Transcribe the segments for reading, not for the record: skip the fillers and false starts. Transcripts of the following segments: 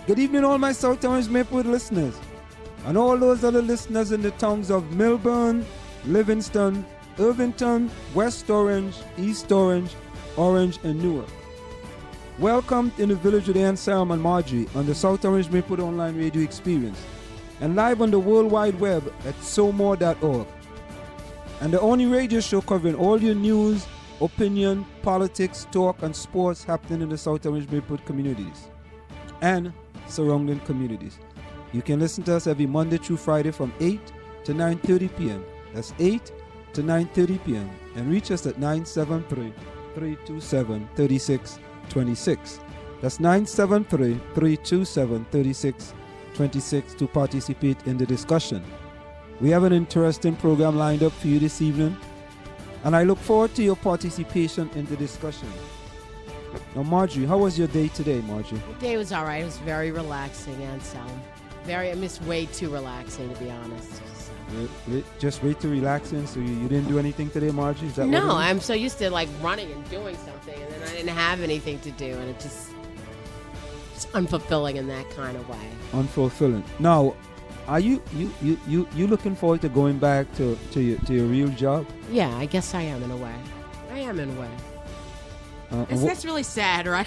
Good evening, all my South Orange Maplewood listeners, and all those other listeners in the towns of Millburn, Livingston, Irvington, West Orange, East Orange, Orange, and Newark. Welcome in the Village with Anselm and Marjorie on the South Orange Maplewood Online Radio Experience, and live on the World Wide Web at somore.org. And the only radio show covering all your news, opinion, politics, talk, and sports happening in the South Orange Maplewood communities and surrounding communities. You can listen to us every Monday through Friday from 8 to 9:30 p.m. That's 8 to 9:30 p.m. And reach us at 973-327-3626. That's 973-327-3626 to participate in the discussion. We have an interesting program lined up for you this evening, and I look forward to your participation in the discussion. Now, Marjorie, how was your day today, Marjorie? The day was all right. It was very relaxing, Anselm. I miss way too relaxing, to be honest. So. Just way too relaxing, so you didn't do anything today, Marjorie? Is that no, I'm so used to like running and doing something, and then I didn't have anything to do, and it's unfulfilling in that kind of way. Unfulfilling. Now, are you looking forward to going back to your real job? Yeah, I guess I am in a way. That's really sad, right?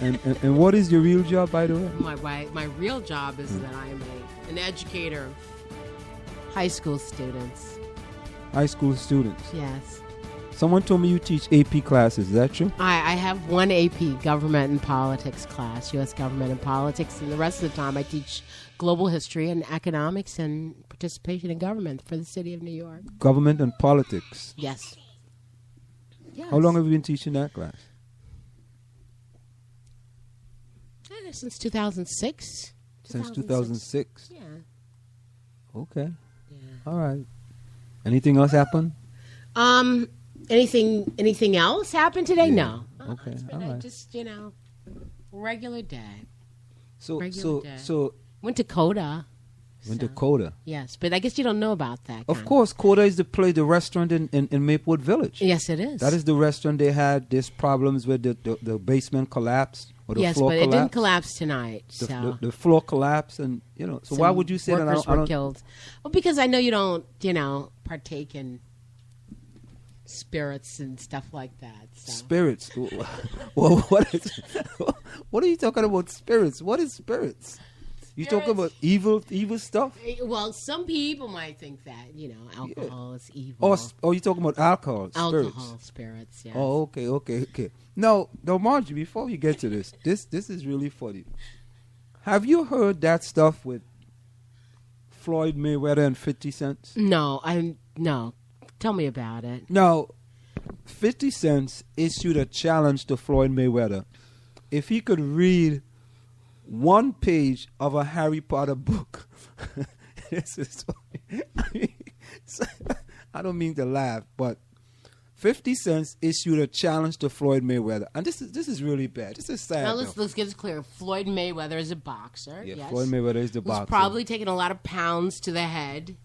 and what is your real job, by the way? My real job is that I am an educator of high school students. High school students? Yes. Someone told me you teach AP classes. Is that true? I have one AP, Government and Politics class, U.S. Government and Politics, and the rest of the time I teach global history and economics and participation in government for the city of New York. Government and Politics? Yes. How long have you been teaching that class? Since 2006. Since 2006? Yeah. Okay. Yeah. All right. Anything else happen? Anything else happened today? Yeah. No. Okay. It's been all right. just, regular day. So went to Coda. Went to Coda. Yes, but I guess you don't know about that. Of course, Coda is the restaurant in Maplewood Village. Yes, it is. That is the restaurant. They had these problems with the basement collapsed or the yes, floor but collapsed. It didn't collapse tonight. The floor collapsed, and So why would you say that? Workers were killed. Well, because I know you don't, partake in spirits and stuff like that. So. Spirits. Well, what are you talking about? Spirits. What is spirits? You talking about evil stuff? Well, some people might think that, alcohol is evil. Oh, you talking about alcohol, spirits. Alcohol, spirits, yes. Oh, okay. Now, Margie, before we get to this is really funny. Have you heard that stuff with Floyd Mayweather and 50 Cent? No. Tell me about it. Now, 50 Cent issued a challenge to Floyd Mayweather. If he could read one page of a Harry Potter book. This is I don't mean to laugh, but 50 Cent issued a challenge to Floyd Mayweather, and this is really bad. This is sad. Now let's get this clear. Floyd Mayweather is a boxer. Yeah, yes. Floyd Mayweather is the boxer. He's probably taking a lot of pounds to the head,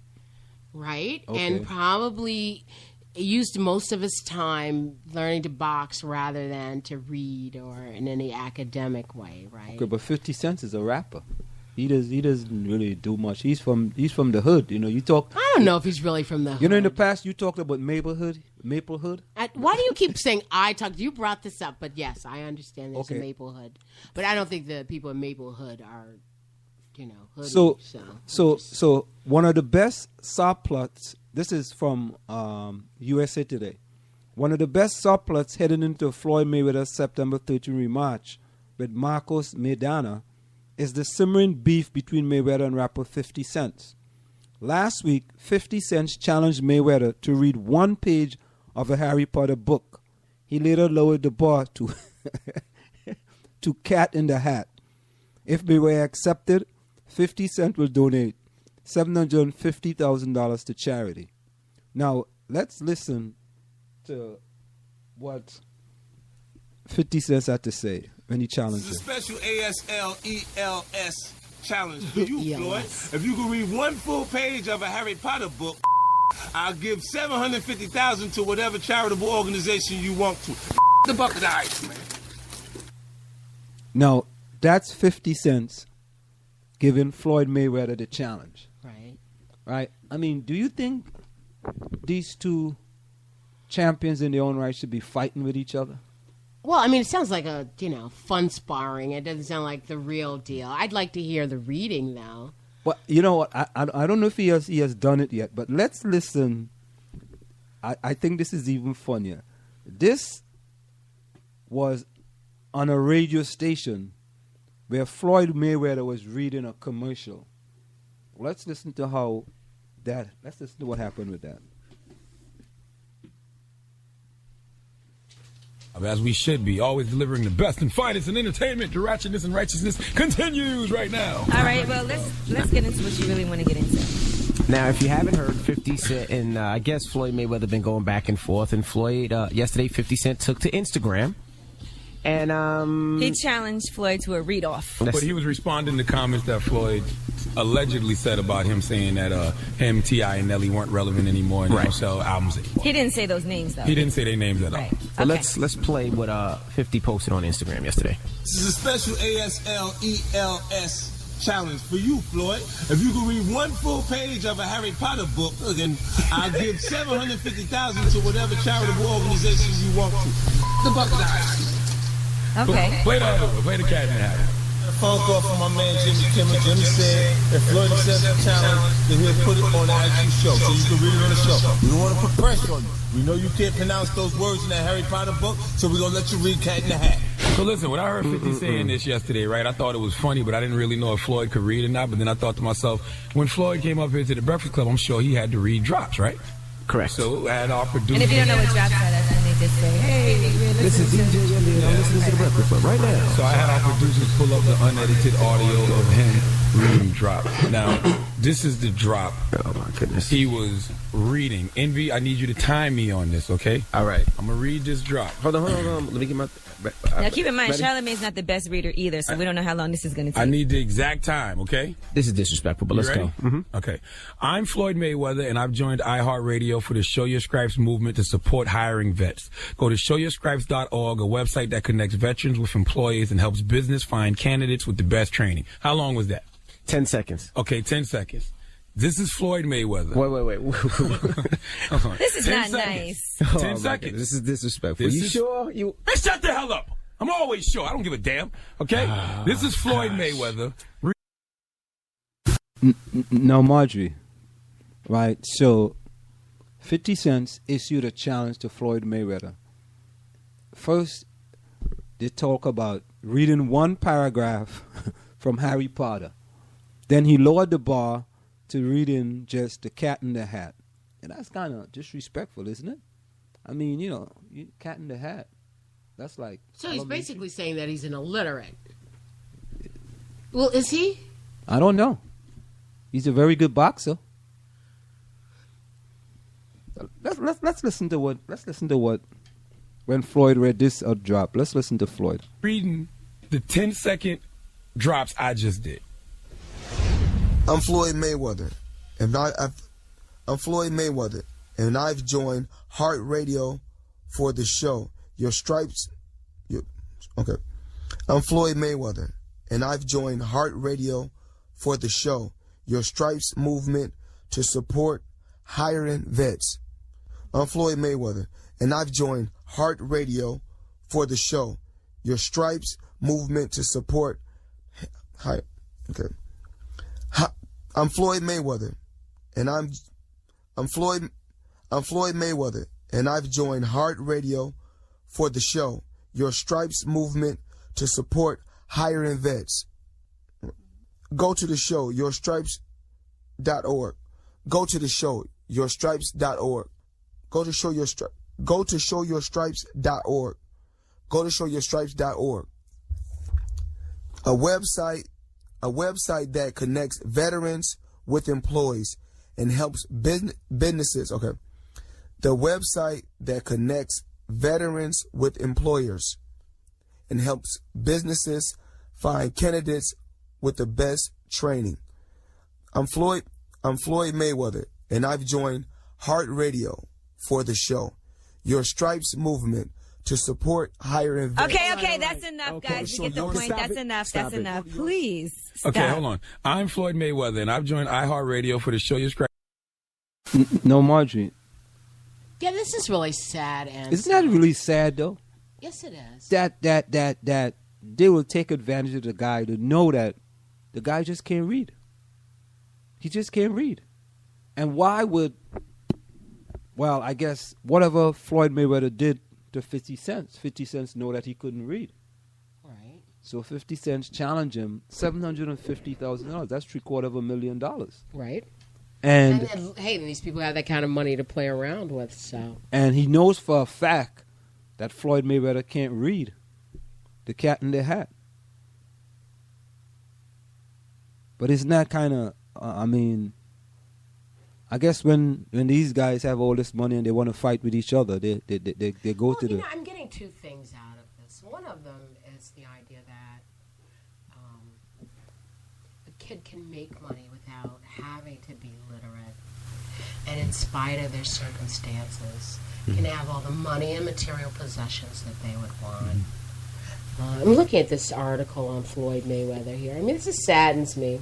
right? Okay. And probably used most of his time learning to box rather than to read or in any academic way, right? Okay, but 50 Cent is a rapper. He doesn't really do much. He's from the hood. You talk. I don't know if he's really from the hood. In the past you talked about Maplehood. Why do you keep saying I talked? You brought this up, but yes, I understand there's a Maplehood, but I don't think the people in Maplehood are, hoodie. So one of the best subplots. This is from USA Today. One of the best subplots heading into Floyd Mayweather's September 13 rematch with Marcos Maidana is the simmering beef between Mayweather and rapper 50 Cent. Last week, 50 Cent challenged Mayweather to read one page of a Harry Potter book. He later lowered the bar to to Cat in the Hat. If Mayweather accepted, 50 Cent will donate $750,000 to charity. Now, let's listen to what 50 Cent had to say when he challenged him. This is a special ASLELS challenge for you, Floyd. If you can read one full page of a Harry Potter book, I'll give $750,000 to whatever charitable organization you want to. The bucket of ice, man. Now, that's 50 Cent giving Floyd Mayweather the challenge. Right. Right? I mean, do you think these two champions in their own right should be fighting with each other? Well, I mean, it sounds like a, fun sparring. It doesn't sound like the real deal. I'd like to hear the reading, though. Well, you know what? I don't know if he has done it yet, but let's listen. I think this is even funnier. This was on a radio station where Floyd Mayweather was reading a commercial. Let's listen to let's listen to what happened with that. As we should be, always delivering the best and finest in entertainment. The ratchetness and righteousness continues right now. All right, well, let's get into what you really want to get into. Now, if you haven't heard, 50 Cent and I guess Floyd Mayweather been going back and forth, and Floyd, yesterday 50 Cent took to Instagram. And he challenged Floyd to a read-off. But he was responding to comments that Floyd allegedly said about him, saying that him, T.I., and Nelly weren't relevant anymore and don't sell albums anymore. He didn't say those names, though. He didn't say their names at all. Right. So let's play what 50 posted on Instagram yesterday. This is a special ASLELS challenge for you, Floyd. If you can read one full page of a Harry Potter book, then I'll give $750,000 to whatever charitable organizations you want to. The bucket eyes. Okay. Play the cat in the hat. A phone call from my man Jimmy Kimmel. Jimmy said if Floyd accepts the challenge, then he'll put it on the actual show, so you can read it on the show. We don't want to put pressure on you. We know you can't pronounce those words in that Harry Potter book, so we're going to let you read Cat in the Hat. So listen, when I heard 50 saying this yesterday, right, I thought it was funny, but I didn't really know if Floyd could read or not. But then I thought to myself, when Floyd came up here to the Breakfast Club, I'm sure he had to read drops, right? Correct. So I had our producer. And if you don't know what drops are, that's when they just say, hey, This is DJ India, and I'm listening to the Breakfast Club right now. So I had our producers pull up the unedited audio of him reading drop. Now, this is the drop. Oh, my goodness. He was reading. Envy, I need you to time me on this, okay? All right. I'm going to read this drop. Hold on. Let me get my... Now, keep in mind, ready? Charlamagne's not the best reader either, so we don't know how long this is going to take. I need the exact time, okay? This is disrespectful, but let's go. Okay. I'm Floyd Mayweather, and I've joined iHeartRadio for the Show Your Stripes movement to support hiring vets. Go to showyourstripes.org, a website that connects veterans with employers and helps business find candidates with the best training. How long was that? 10 seconds. Okay, 10 seconds. This is Floyd Mayweather. Wait. This is not seconds. nice. 10 seconds. This is disrespectful. Sure? Man, shut the hell up. I'm always sure. I don't give a damn. Okay? This is Floyd Mayweather. Now, Marjorie, right? So, 50 Cent issued a challenge to Floyd Mayweather. First, they talk about reading one paragraph from Harry Potter. Then he lowered the bar to reading just The Cat in the Hat. And that's kind of disrespectful, isn't it? I mean, Cat in the Hat. That's like... So he's basically saying that he's an illiterate. Well, is he? I don't know. He's a very good boxer. Let's listen to what when Floyd read this drop. Let's listen to Floyd. Reading the 10-second drops I just did. I'm Floyd Mayweather, and I've joined Heart Radio for the show. Your stripes. Okay. I'm Floyd Mayweather, and I've joined Heart Radio for the show. Your Stripes movement to support hiring vets. I'm Floyd Mayweather, and I've joined Heart Radio for the show. Your Stripes movement to support. Okay. I'm Floyd Mayweather, and I'm Floyd Mayweather, and I've joined Heart Radio for the show. Your Stripes movement to support hiring vets. Go to the show, yourstripes.org. Go to the show, yourstripes.org. Go to showyourstripes.org. Go to showyourstripes.org. A website that connects veterans with employees and helps businesses. Okay. The website that connects veterans with employers and helps businesses find candidates with the best training. I'm Floyd Mayweather, and I've joined Heart Radio for the show. Your Stripes movement to support hiring vets. Okay, that's enough, Okay, guys. so We get the you're- point. Stop That's it. enough. Stop That's it. enough. Please. Stop. Okay, hold on. I'm Floyd Mayweather, and I've joined iHeartRadio for the show you subscribe. No, Marjorie. Yeah, this is really sad. And Isn't that really sad, though? Yes, it is. That they will take advantage of the guy to know that the guy just can't read. He just can't read. And why would, well, I guess whatever Floyd Mayweather did to 50 Cent know that he couldn't read. Right. So 50 Cent challenged him $750,000. That's $750,000. Right. And then, hey, these people have that kind of money to play around with, so. and he knows for a fact that Floyd Mayweather can't read the cat in the hat. But isn't that kind of, I mean, I guess when these guys have all this money and they want to fight with each other, they go to the... I'm getting two things out of this. One of them is the idea that a kid can make money without having to be literate. And in spite of their circumstances, can have all the money and material possessions that they would want. I'm looking at this article on Floyd Mayweather here. I mean, this saddens me.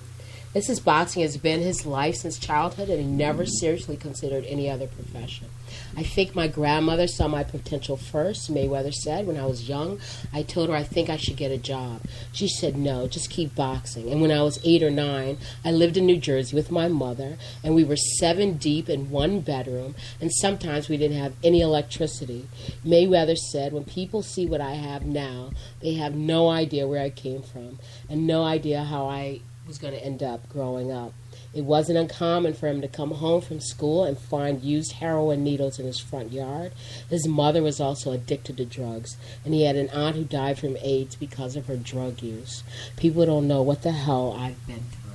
This is boxing has been his life since childhood, and he never seriously considered any other profession. I think my grandmother saw my potential first, Mayweather said. When I was young, I told her I think I should get a job. She said, no, just keep boxing. And when I was 8 or 9, I lived in New Jersey with my mother, and we were 7 deep in one bedroom, and sometimes we didn't have any electricity. Mayweather said, when people see what I have now, they have no idea where I came from, and no idea how I was going to end up growing up. It wasn't uncommon for him to come home from school and find used heroin needles in his front yard. His mother was also addicted to drugs, and he had an aunt who died from AIDS because of her drug use. People don't know what the hell I've been through.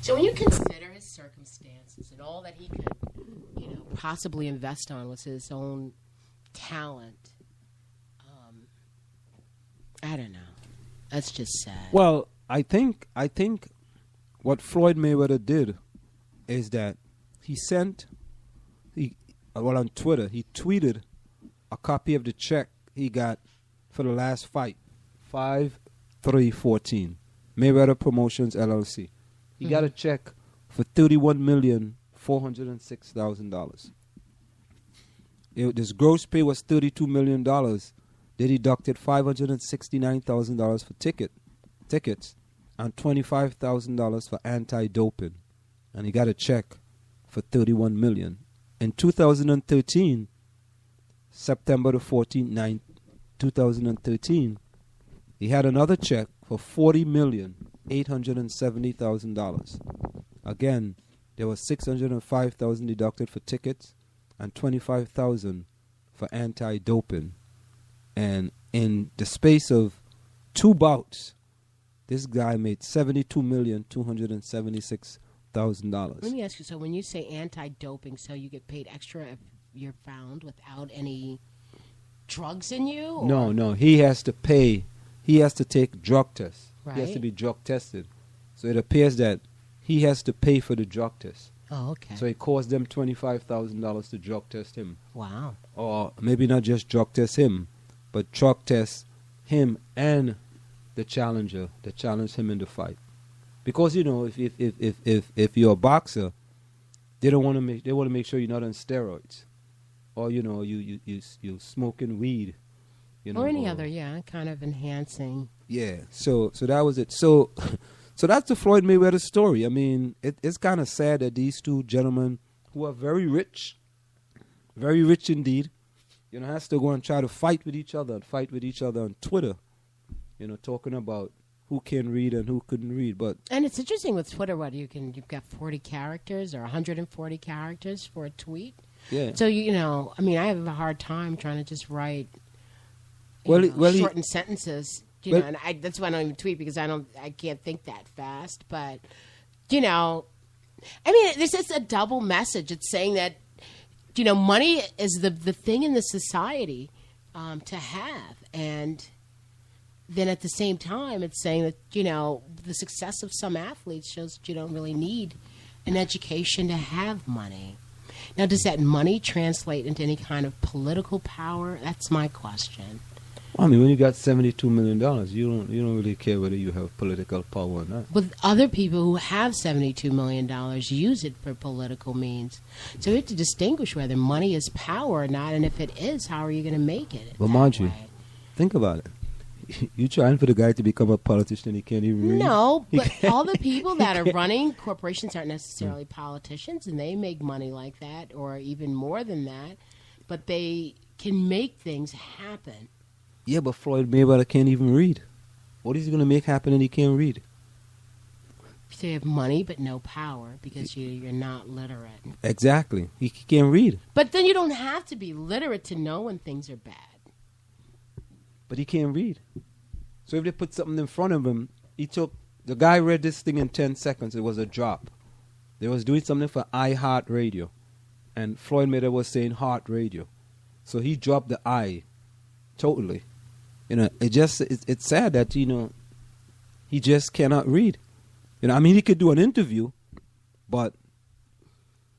So when you consider his circumstances and all that he could, possibly invest on was his own talent, I don't know. That's just sad. Well, I think what Floyd Mayweather did is that on Twitter, he tweeted a copy of the check he got for the last fight, 5/3/14, Mayweather Promotions LLC. He got a check for $31,406,000. This gross pay was $32 million. They deducted $569,000 for tickets and $25,000 for anti-doping, and he got a check for $31 million. In 2013, September the 14th, 2013, he had another check for $40,870,000. Again, there was $605,000 deducted for tickets and $25,000 for anti-doping. And in the space of 2 bouts, this guy made $72,276,000. Let me ask you, so when you say anti-doping, so you get paid extra if you're found without any drugs in you? Or? No, he has to pay. He has to take drug tests. Right. He has to be drug tested. So it appears that he has to pay for the drug test. Oh, okay. So it cost them $25,000 to drug test him. Wow. Or maybe not just drug test him, but drug test him and the challenger that challenged him in the fight. Because if you're a boxer, they want to make sure you're not on steroids, or you smoking weed, or any other kind of enhancing. Yeah. So that was it. So that's the Floyd Mayweather story. I mean, it's kind of sad that these two gentlemen who are very rich indeed, has to go and try to fight with each other on Twitter, talking about who can read and who couldn't read. And it's interesting with Twitter, you've got 40 characters or 140 characters for a tweet. Yeah. So, I have a hard time trying to just write shortened sentences. And that's why I don't even tweet, because I can't think that fast. But, there's just a double message. It's saying that, money is the thing in the society to have. And then at the same time, it's saying that, the success of some athletes shows that you don't really need an education to have money. Now, does that money translate into any kind of political power? That's my question. I mean, when you got $72 million, you don't really care whether you have political power or not. But other people who have $72 million use it for political means. So we have to distinguish whether money is power or not, and if it is, how are you going to make it? Well, Margie, think about it. You trying for the guy to become a politician he can't even read? No, but all the people that are running corporations aren't necessarily politicians, and they make money like that, or even more than that. But they can make things happen. Yeah, but Floyd Mayweather can't even read. What is he going to make happen and he can't read? So you have money but no power because you're not literate. Exactly. He can't read. But then you don't have to be literate to know when things are bad. But he can't read. So if they put something in front of him, the guy read this thing in 10 seconds. It was a drop. They was doing something for iHeart Radio. And Floyd Mayweather was saying heart radio. So he dropped the I totally. It's sad that, he just cannot read. I mean, he could do an interview, but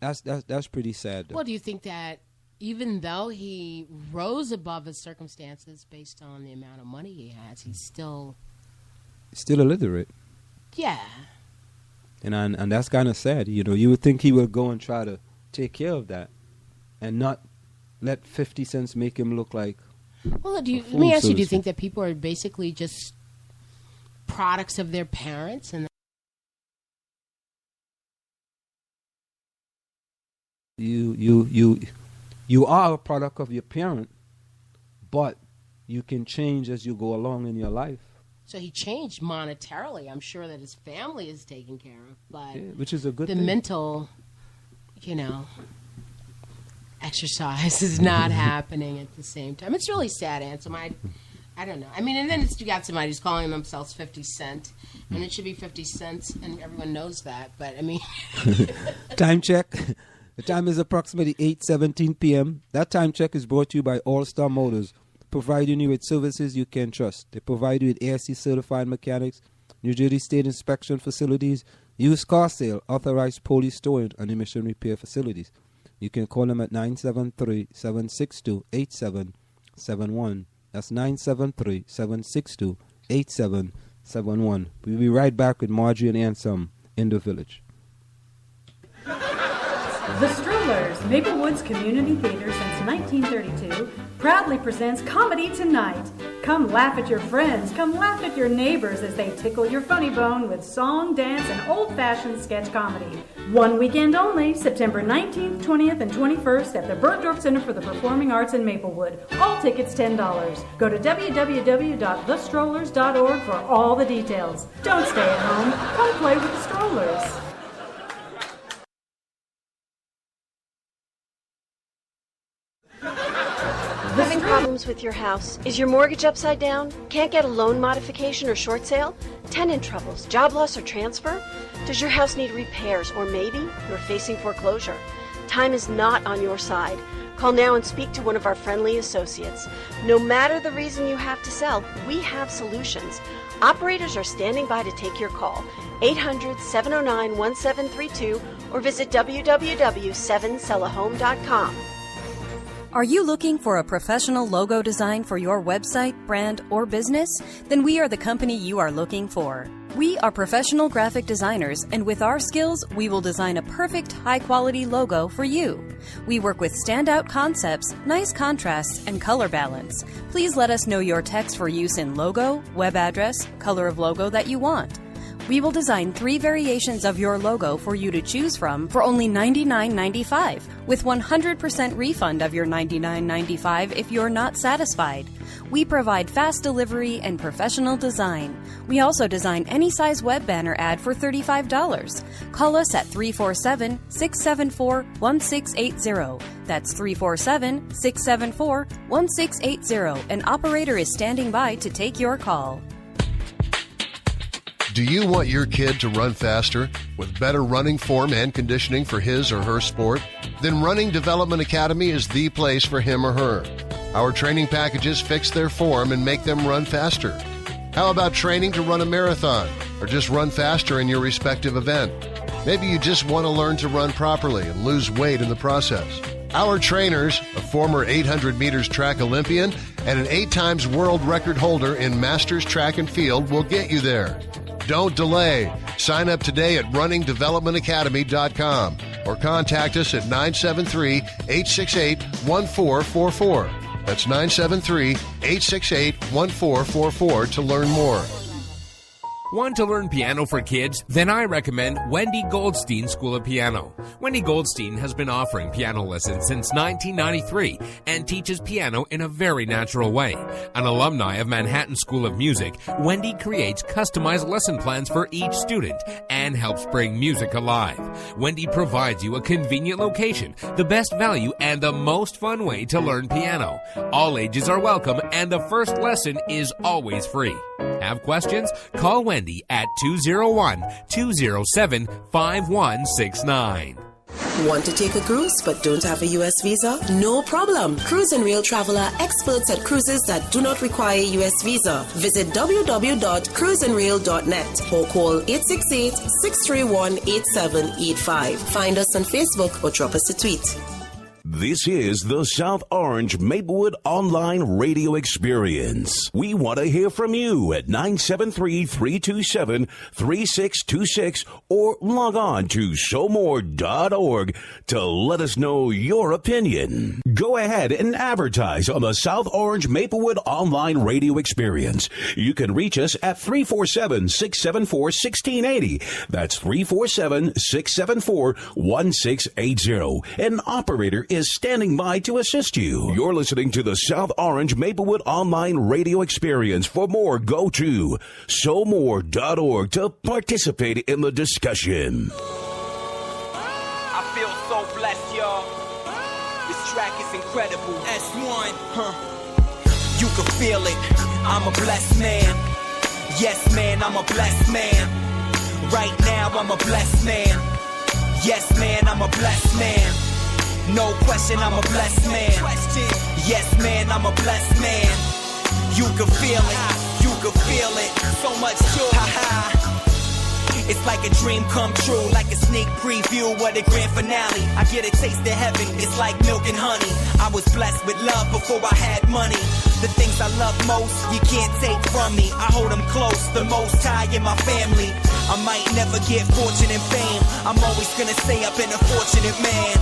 that's pretty sad, though. Well, do you think that even though he rose above his circumstances based on the amount of money he has, he's still illiterate? Yeah. And that's kind of sad. You would think he would go and try to take care of that and not let 50 cents make him look like. Well, let me ask you, do you think that people are basically just products of their parents? And you are a product of your parent, but you can change as you go along in your life. So he changed monetarily. I'm sure that his family is taken care of, but which is a good the thing. mental, exercise is not happening at the same time. It's really sad, Anselm. I don't know. I mean, and then you got somebody who's calling themselves 50 Cent, and it should be 50 cents, and everyone knows that. But, I mean... Time check. The time is approximately 8:17 p.m. That time check is brought to you by All-Star Motors, providing you with services you can trust. They provide you with ASC certified mechanics, New Jersey State inspection facilities, used car sale, authorized police storage, and emission repair facilities. You can call them at 973-762-8771. That's 973-762-8771. We'll be right back with Margie and Anselm in the Village. The Strollers, Maplewood's community theater since 1932, proudly presents Comedy Tonight. Come laugh at your friends, come laugh at your neighbors as they tickle your funny bone with song, dance, and old-fashioned sketch comedy. One weekend only, September 19th, 20th, and 21st at the Bergdorf Center for the Performing Arts in Maplewood. All tickets $10. Go to www.thestrollers.org for all the details. Don't stay at home. Come play with the Strollers. Having problems with your house? Is your mortgage upside down? Can't get a loan modification or short sale? Tenant troubles, job loss, or transfer? Does your house need repairs, or maybe you're facing foreclosure? Time is not on your side. Call now and speak to one of our friendly associates. No matter the reason you have to sell, we have solutions. Operators are standing by to take your call. 800-709-1732 or visit www.7sellahome.com. Are you looking for a professional logo design for your website, brand, or business? Then we are the company you are looking for. We are professional graphic designers, and with our skills, we will design a perfect, high-quality logo for you. We work with standout concepts, nice contrasts, and color balance. Please let us know your text for use in logo, web address, color of logo that you want. We will design 3 variations of your logo for you to choose from for only $99.95, with 100% refund of your $99.95 if you're not satisfied. We provide fast delivery and professional design. We also design any size web banner ad for $35. Call us at 347-674-1680. That's 347-674-1680. An operator is standing by to take your call. Do you want your kid to run faster with better running form and conditioning for his or her sport? Then Running Development Academy is the place for him or her. Our training packages fix their form and make them run faster. How about training to run a marathon or just run faster in your respective event? Maybe you just want to learn to run properly and lose weight in the process. Our trainers, a former 800 meters track Olympian and an 8 times world record holder in Masters Track and Field, will get you there. Don't delay. Sign up today at runningdevelopmentacademy.com or contact us at 973-868-1444. That's 973-868-1444 to learn more. Want to learn piano for kids? Then I recommend Wendy Goldstein School of Piano. Wendy Goldstein has been offering piano lessons since 1993 and teaches piano in a very natural way. An alumni of Manhattan School of Music, Wendy creates customized lesson plans for each student and helps bring music alive. Wendy provides you a convenient location, the best value, and the most fun way to learn piano. All ages are welcome and the first lesson is always free. Have questions? Call Wendy at 201-207-5169. Want to take a cruise but don't have a U.S. visa? No problem. Cruise and Rail Travel are experts at cruises that do not require a U.S. visa. Visit www.cruiseandrail.net or call 868-631-8785. Find us on Facebook or drop us a tweet. This is the South Orange Maplewood Online Radio Experience. We want to hear from you at 973-327-3626 or log on to showmore.org to let us know your opinion. Go ahead and advertise on the South Orange Maplewood Online Radio Experience. You can reach us at 347-674-1680. That's 347-674-1680. An operator is standing by to assist you. You're listening to the South Orange Maplewood Online Radio Experience. For more, go to showmore.org to participate in the discussion. I feel so blessed, y'all. This track is incredible. S1, You can feel it. I'm a blessed man. Yes, man, I'm a blessed man. Right now, I'm a blessed man. Yes, man, I'm a blessed man. No question, I'm a blessed man. Yes, man, I'm a blessed man. You can feel it, you can feel it. So much joy. It's like a dream come true, like a sneak preview of the grand finale. I get a taste of heaven, it's like milk and honey. I was blessed with love before I had money. The things I love most, you can't take from me. I hold them close, the most high in my family. I might never get fortune and fame. I'm always gonna say I've been a fortunate man.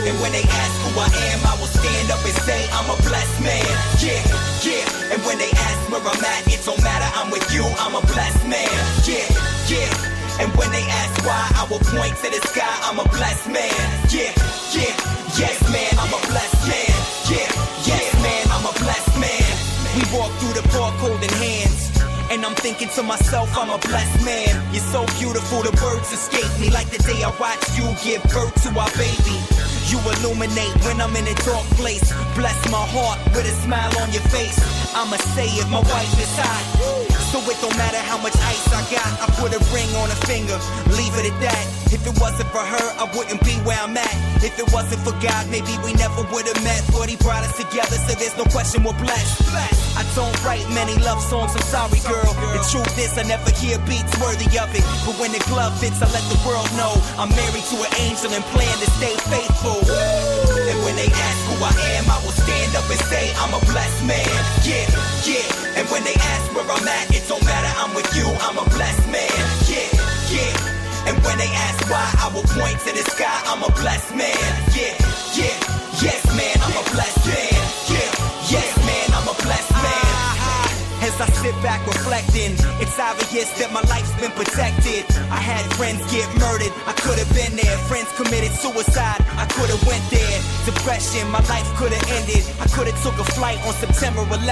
And when they ask who I am, I will stand up and say I'm a blessed man. Yeah, yeah. And when they ask where I'm at, it don't matter, I'm with you, I'm a blessed man. Yeah, yeah. And when they ask why, I will point to the sky, I'm a blessed man. Yeah, yeah. Yes, man, I'm a blessed man. Yeah, yes, man, I'm a blessed man. We walk through the park holding hands. And I'm thinking to myself, I'm a blessed man. You're so beautiful, the words escape me. Like the day I watched you give birth to our baby. You illuminate when I'm in a dark place. Bless my heart with a smile on your face. I'ma say it, my wife is hot. So it don't matter how much ice I got. I put a ring on her finger, leave it at that. If it wasn't for her, I wouldn't be where I'm at. If it wasn't for God, maybe we never would have met. But he brought us together, so there's no question we're blessed. I don't write many love songs, I'm sorry, girl. The truth is I never hear beats worthy of it. But when the glove fits, I let the world know I'm married to an angel and plan to stay faithful. And when they ask who I am, I will stand up and say I'm a blessed man. Yeah, yeah. And when they ask where I'm at, it don't matter, I'm with you, I'm a blessed man. Yeah, yeah. And when they ask why, I will point to the sky, I'm a blessed man. Yeah, yeah. Yes, man, I'm a blessed man. Yeah, yes, man, I'm a blessed man. As I sit back reflecting, it's obvious that my life's been protected. I had friends get murdered, I could have been there. Friends committed suicide, I could have went there. Depression, my life could have ended. I could have took a flight on September 11.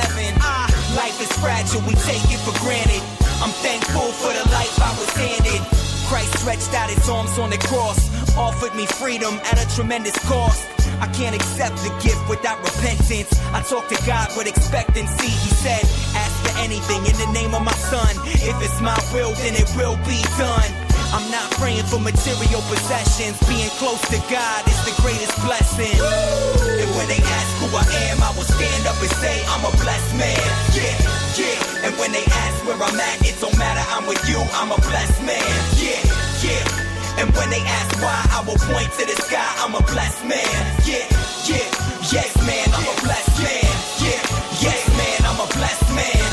Life is fragile, we take it for granted. I'm thankful for the life I was handed. Christ stretched out his arms on the cross, offered me freedom at a tremendous cost. I can't accept the gift without repentance. I talk to God with expectancy. He said, ask for anything in the name of my son. If it's my will, then it will be done. I'm not praying for material possessions. Being close to God is the greatest blessing. And when they ask who I am, I will stand up and say I'm a blessed man. Yeah, yeah. And when they ask where I'm at, it don't matter, I'm with you, I'm a blessed man. Yeah, yeah. And when they ask why, I will point to the sky. I'm a blessed man. Yeah, yeah, yes man, I'm a blessed man. Yeah, yes man, I'm a blessed man.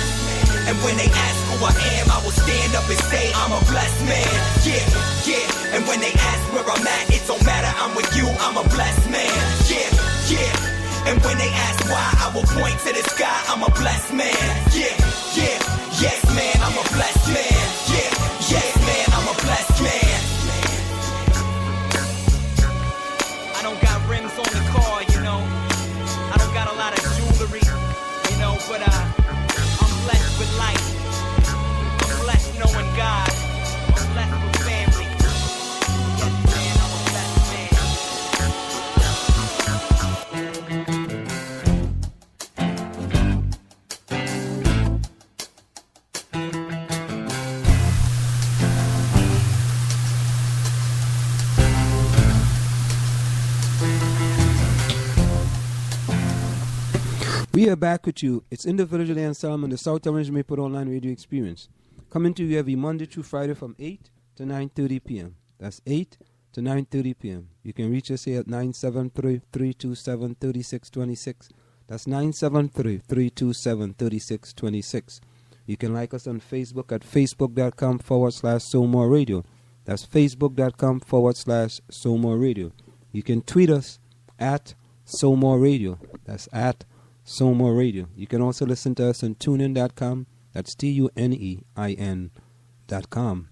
And when they ask who I am, I will stand up and say I'm a blessed man. Yeah, yeah. And when they ask where I'm at, it don't matter, I'm with you, I'm a blessed man. Yeah, yeah. And when they ask why, I will point to the sky, I'm a blessed man. Yeah, yeah. Yes man, I'm a blessed man. Yeah, yes man, I'm a blessed man. I don't got rims on the car, you know. I don't got a lot of jewelry, you know, but I'm blessed with life. I'm blessed knowing God. I'm blessed with family. Yes, man, I'm a blessed man. We are back with you. It's in the Village with Anselm and the South Orange Maple Online Radio Experience. Coming to you every Monday through Friday from 8 to 9:30 p.m. That's 8 to 9:30 p.m. You can reach us here at 973-327-3626. That's 973-327-3626. You can like us on Facebook at facebook.com/SoMore Radio. That's facebook.com/SoMore Radio. You can tweet us at SoMore Radio. That's at SoMore Radio. You can also listen to us on tunein.com. That's TUNEIN.com.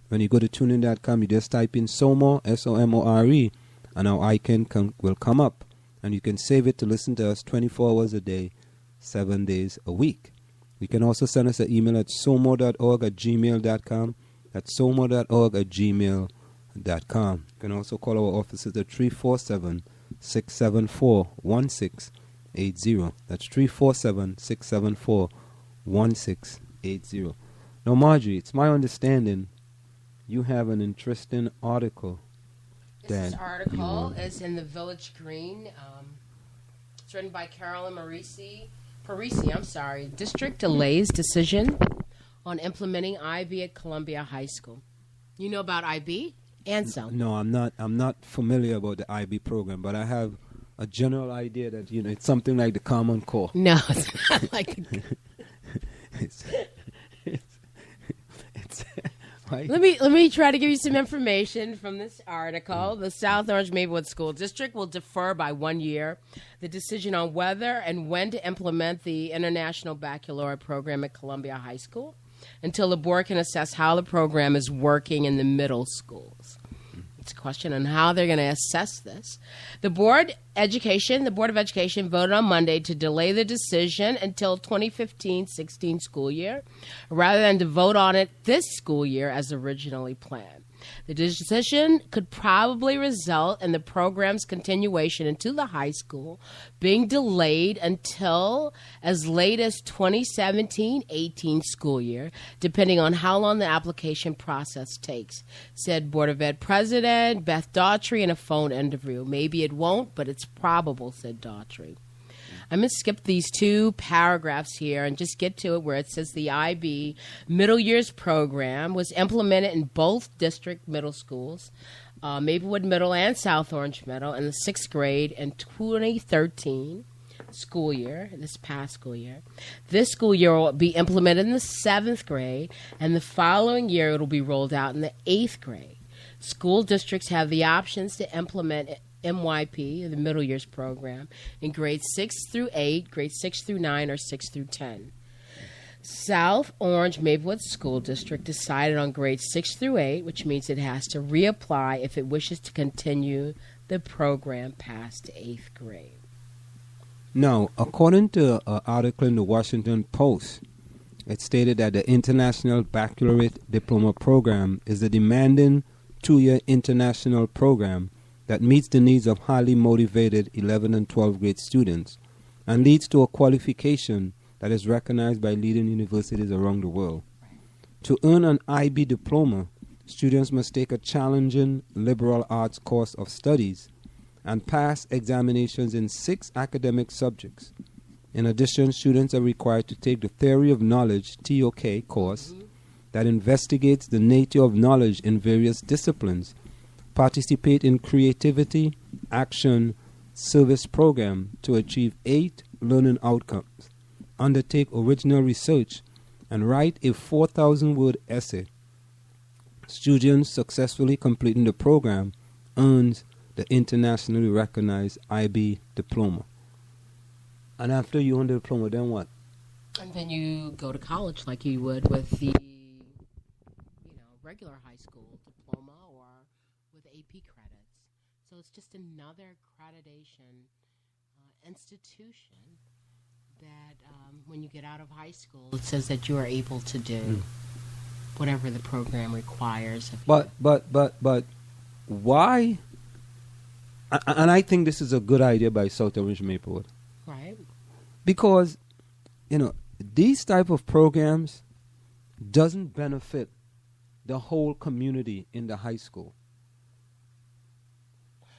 When you go to tunein.com, you just type in SoMore, SOMORE, and our icon will come up. And you can save it to listen to us 24 hours a day, 7 days a week. You can also send us an email at somore.org@gmail.com. That's somore.org@gmail.com. You can also call our offices at 347-674-1680. That's 347-674-1680. Now, Marjorie, it's my understanding you have an interesting article. This article is in the Village Green. It's written by Carolyn Parisi. District delays decision on implementing IB at Columbia High School. You know about IB? Anselm. No, I'm not familiar about the IB program, but I have a general idea that it's something like the Common Core. No, it's not like. it's right? Let me try to give you some information from this article. The South Orange Maplewood School District will defer by 1 year the decision on whether and when to implement the International Baccalaureate program at Columbia High School until the board can assess how the program is working in the middle schools. It's a question on how they're going to assess this. The Board of Education voted on Monday to delay the decision until 2015-16 school year, rather than to vote on it this school year as originally planned. The decision could probably result in the program's continuation into the high school being delayed until as late as 2017-18 school year, depending on how long the application process takes, said Board of Ed President Beth Daughtry in a phone interview. Maybe it won't, but it's probable, said Daughtry. I'm going to skip these two paragraphs here and just get to it where it says the IB Middle Years program was implemented in both district middle schools, Maplewood Middle and South Orange Middle, in the 6th grade in 2013 school year, this past school year. This school year will be implemented in the 7th grade, and the following year it will be rolled out in the 8th grade. School districts have the options to implement MYP, the Middle Years program, in grades 6 through 8, grades 6 through 9, or 6 through 10. South Orange Maplewood School District decided on grades 6 through 8, which means it has to reapply if it wishes to continue the program past 8th grade. Now, according to an article in the Washington Post, it stated that the International Baccalaureate Diploma Program is a demanding 2-year international program that meets the needs of highly motivated 11 and 12 grade students and leads to a qualification that is recognized by leading universities around the world. To earn an IB diploma, students must take a challenging liberal arts course of studies and pass examinations in 6 academic subjects. In addition, students are required to take the Theory of Knowledge (TOK) course that investigates the nature of knowledge in various disciplines, participate in creativity, action, service program to achieve 8 learning outcomes, undertake original research, and write a 4,000-word essay. Students successfully completing the program earns the internationally recognized IB diploma. And after you earn the diploma, then what? And then you go to college like you would with the regular high school diploma or with AP credits. So it's just another accreditation institution that when you get out of high school, it says that you are able to do whatever the program requires. But why? And I think this is a good idea by South Orange Maplewood. Right. Because, these type of programs doesn't benefit the whole community in the high school.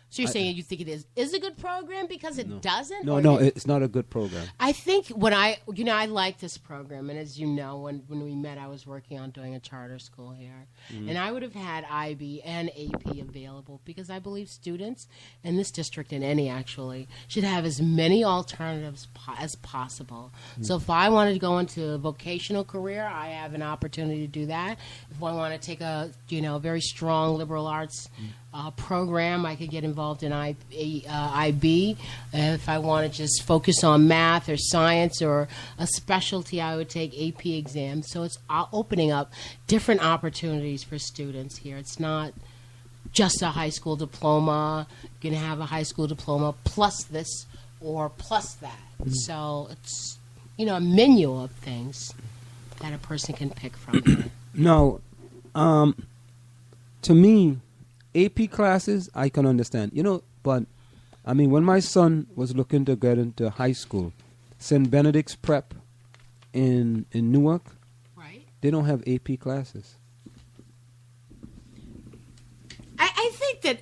So you're saying you think it is a good program because it doesn't? No, it's not a good program. I think I like this program, and as you know, when we met, I was working on doing a charter school here, and I would have had IB and AP available because I believe students in this district, and any actually, should have as many alternatives as possible. So if I wanted to go into a vocational career, I have an opportunity to do that. If I want to take a very strong liberal arts program, I could get involved in IB. If I want to just focus on math or science or a specialty, I would take AP exams. So it's opening up different opportunities for students here. It's not just a high school diploma. You're going to have a high school diploma plus this or plus that. So it's, a menu of things that a person can pick from here. Now, to me, AP classes, I can understand. But, when my son was looking to get into high school, St. Benedict's Prep in Newark, right? They don't have AP classes. I think that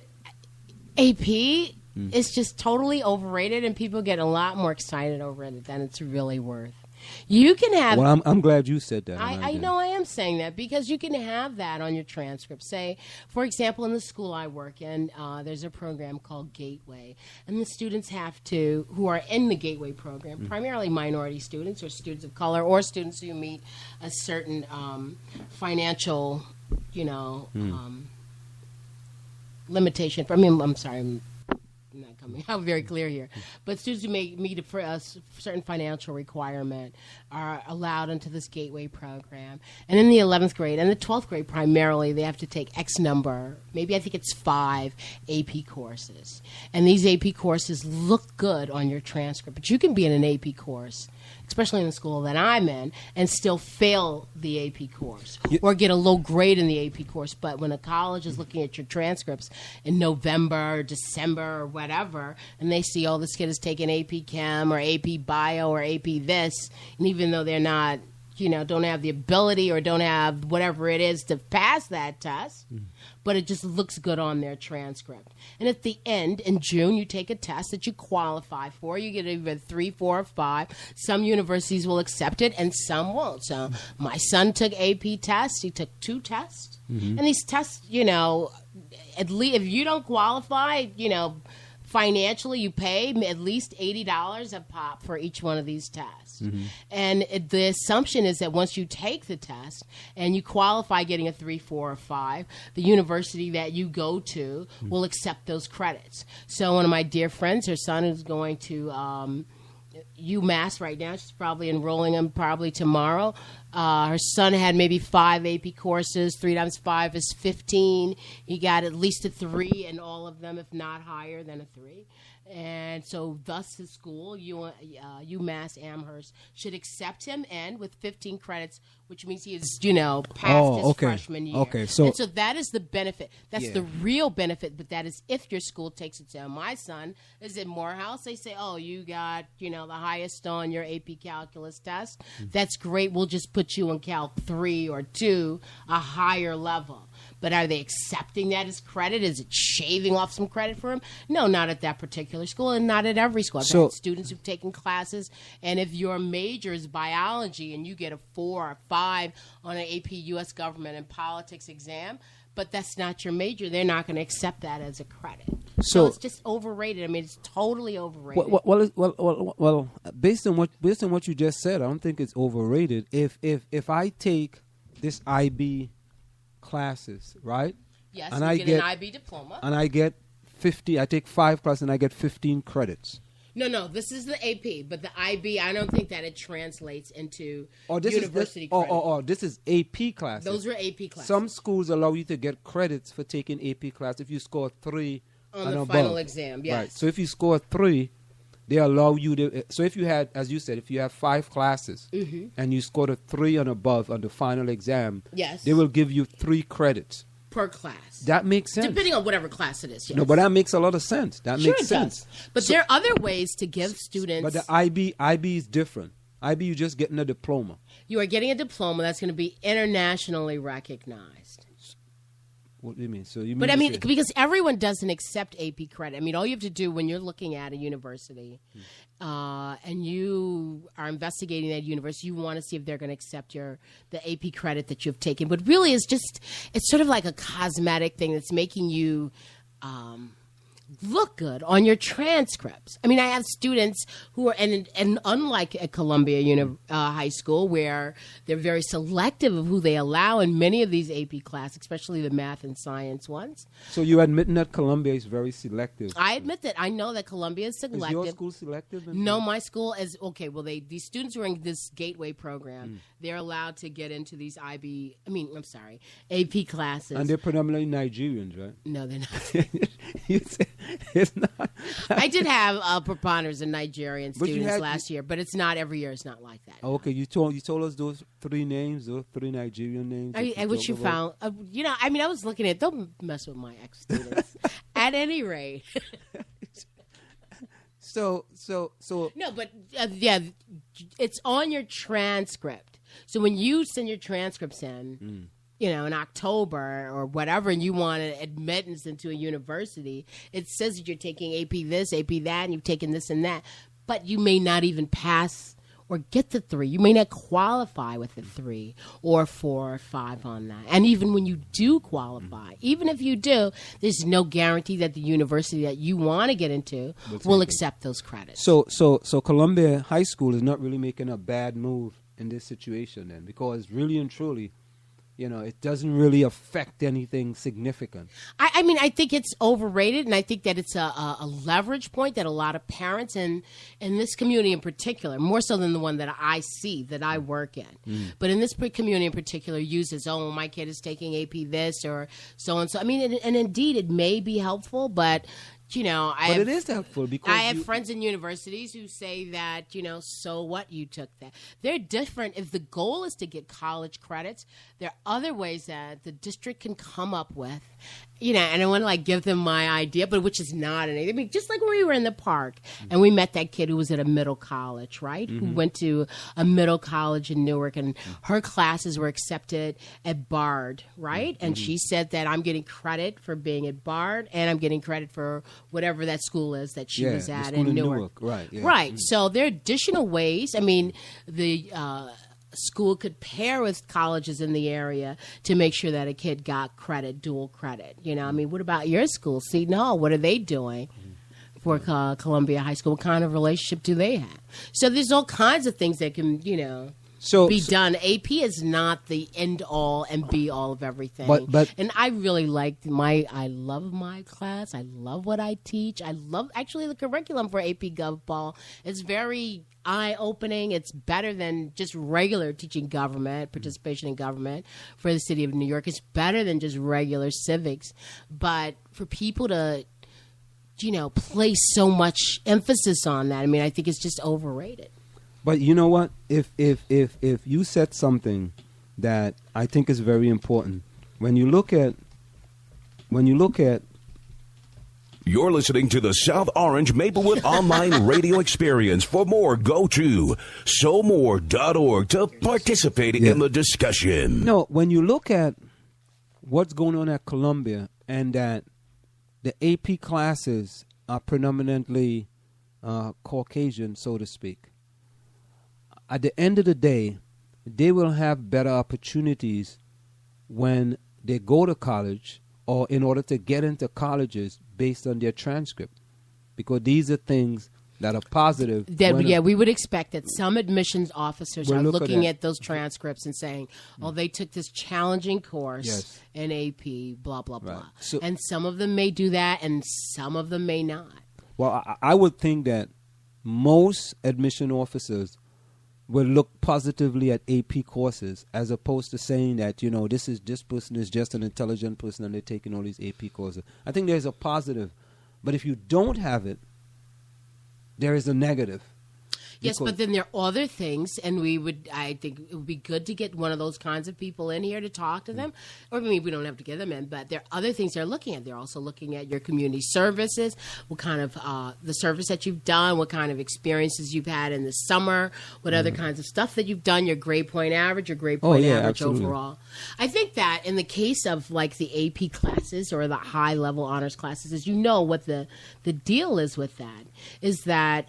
AP is just totally overrated, and people get a lot more excited over it than it's really worth. You can have... Well, I'm glad you said that. I know I am saying that because you can have that on your transcript. Say, for example, in the school I work in, there's a program called Gateway. And the students have to, who are in the Gateway program, primarily minority students or students of color or students who meet a certain financial, limitation. I'm sorry, I'm not coming out very clear here. But students who may meet a certain financial requirement are allowed into this Gateway program. And in the 11th grade and the 12th grade primarily, they have to take X number, maybe I think it's 5 AP courses. And these AP courses look good on your transcript. But you can be in an AP course, especially in the school that I'm in, and still fail the AP course or get a low grade in the AP course. But when a college is looking at your transcripts in November or December or whatever, and they see, oh, this kid is taking AP Chem or AP Bio or AP this, and even though they're not, don't have the ability or don't have whatever it is to pass that test, but it just looks good on their transcript. And at the end, in June, you take a test that you qualify for. You get either 3, 4, or 5. Some universities will accept it, and some won't. So my son took AP tests. He took 2 tests. And these tests, at least if you don't qualify, financially, you pay at least $80 a pop for each one of these tests. And the assumption is that once you take the test and you qualify getting a 3, 4, or 5, the university that you go to will accept those credits. So one of my dear friends, her son is going to UMass right now. She's probably enrolling him probably tomorrow. Her son had maybe 5 AP courses. 3 times 5 is 15. He got at least a 3 in all of them, if not higher than a 3. And so thus his school, UMass Amherst, should accept him and with 15 credits, which means he is, past his freshman year. Okay, so that is the benefit. That's the real benefit, but that is if your school takes it to my son is in Morehouse. They say, oh, you got, the highest on your AP Calculus test. That's great. We'll just put you in Calc 3 or 2, a higher level. But are they accepting that as credit? Is it shaving off some credit for them? No, not at that particular school and not at every school. I've had students who've taken classes, and if your major is biology and you get a 4 or 5 on an AP U.S. government and politics exam, but that's not your major, they're not going to accept that as a credit. So it's just overrated. I mean, it's totally overrated. Well, based on what you just said, I don't think it's overrated. If I take this IB classes, right? Yes, and you I get an IB diploma. And I get 50. I take 5 classes and I get 15 credits. No, this is the AP, but the IB, I don't think that it translates into university credit. This is AP classes. Those are AP classes. Some schools allow you to get credits for taking AP class if you score 3 on and the above. Final exam, yes. Right. So if you score 3, they allow you to. So if you had, as you said, if you have 5 classes and you scored a 3 and above on the final exam, yes, they will give you 3 credits per class. That makes sense. Depending on whatever class it is. Yes. No, but that makes a lot of sense. That makes sense. Does. But there are other ways to give students. But the IB is different. IB, you're just getting a diploma. You are getting a diploma that's going to be internationally recognized. What do you mean? So you mean? But I mean, because everyone doesn't accept AP credit. I mean, all you have to do when you're looking at a university and you are investigating that university, you want to see if they're going to accept the AP credit that you've taken. But really, it's sort of like a cosmetic thing that's making you look good on your transcripts. I mean, I have students who are, and unlike at Columbia High School, where they're very selective of who they allow in many of these AP classes, especially the math and science ones. So you're admitting that Columbia is very selective? I admit that. I know that Columbia is selective. Is your school selective? No, my school is, okay, well, these students who are in this gateway program, they're allowed to get into these AP classes. And they're predominantly Nigerians, right? No, they're not. You said it's not. I did have a preponderance of Nigerian students last year, but it's not every year. It's not like that. Okay, you told us those 3 names, those 3 Nigerian names. What you found, I was looking at. Don't mess with my ex-students. At any rate. So. No, but it's on your transcript. So when you send your transcripts in. In October or whatever, and you want an admittance into a university, it says that you're taking AP this, AP that, and you've taken this and that, but you may not even pass or get the 3. You may not qualify with the 3 or 4 or 5 on that. And even when you do qualify, even if you do, there's no guarantee that the university that you want to get into will accept those credits. So Columbia High School is not really making a bad move in this situation then, because really and truly, it doesn't really affect anything significant. I mean, I think it's overrated, and I think that it's a leverage point that a lot of parents in this community in particular, more so than the one that I see, that I work in, but in this community in particular, uses, my kid is taking AP this or so-and-so. I mean, and indeed, it may be helpful, but... it is helpful because I have friends in universities who say that, so what, you took that. They're different. If the goal is to get college credits, there are other ways that the district can come up with, and I want to give them my idea, but which is not anything. I mean, just like when we were in the park and we met that kid who was at a middle college, right? Who went to a middle college in Newark, and her classes were accepted at Bard, right? And she said that I'm getting credit for being at Bard, and I'm getting credit for whatever that school is that she was at in Newark. Right. Yeah. Right. So there are additional ways. I mean, the school could pair with colleges in the area to make sure that a kid got credit, dual credit. I mean, what about your school? Seton Hall, what are they doing for Columbia High School? What kind of relationship do they have? So there's all kinds of things that can, be done. AP is not the end all and be all of everything. But and I really I love my class. I love what I teach. I love actually the curriculum for AP Gov Ball. It's very eye-opening. It's better than just regular teaching government, participation in government for the city of New York. It's better than just regular civics. But for people to, place so much emphasis on that, I mean, I think it's just overrated. But you know what? If you said something that I think is very important, when you look at You're listening to the South Orange Maplewood Online Radio Experience. For more, go to SoMore.org to participate in the discussion. No, when you look at what's going on at Columbia and that the AP classes are predominantly Caucasian, so to speak. At the end of the day, they will have better opportunities when they go to college or in order to get into colleges based on their transcript, because these are things that are positive. We would expect that some admissions officers are looking at those transcripts and saying, oh, they took this challenging course in AP, blah, blah, blah. So, and some of them may do that and some of them may not. Well, I would think that most admission officers will look positively at AP courses as opposed to saying that, this person is just an intelligent person and they're taking all these AP courses. I think there's a positive. But if you don't have it, there is a negative. Yes, but then there are other things, and I think it would be good to get one of those kinds of people in here to talk to them. Or we don't have to get them in, but there are other things they're looking at. They're also looking at your community services, what kind of the service that you've done, what kind of experiences you've had in the summer, what other kinds of stuff that you've done, your grade point average, your grade point average absolutely. Overall. I think that in the case of like the AP classes or the high level honors classes, is what the deal is with that, is that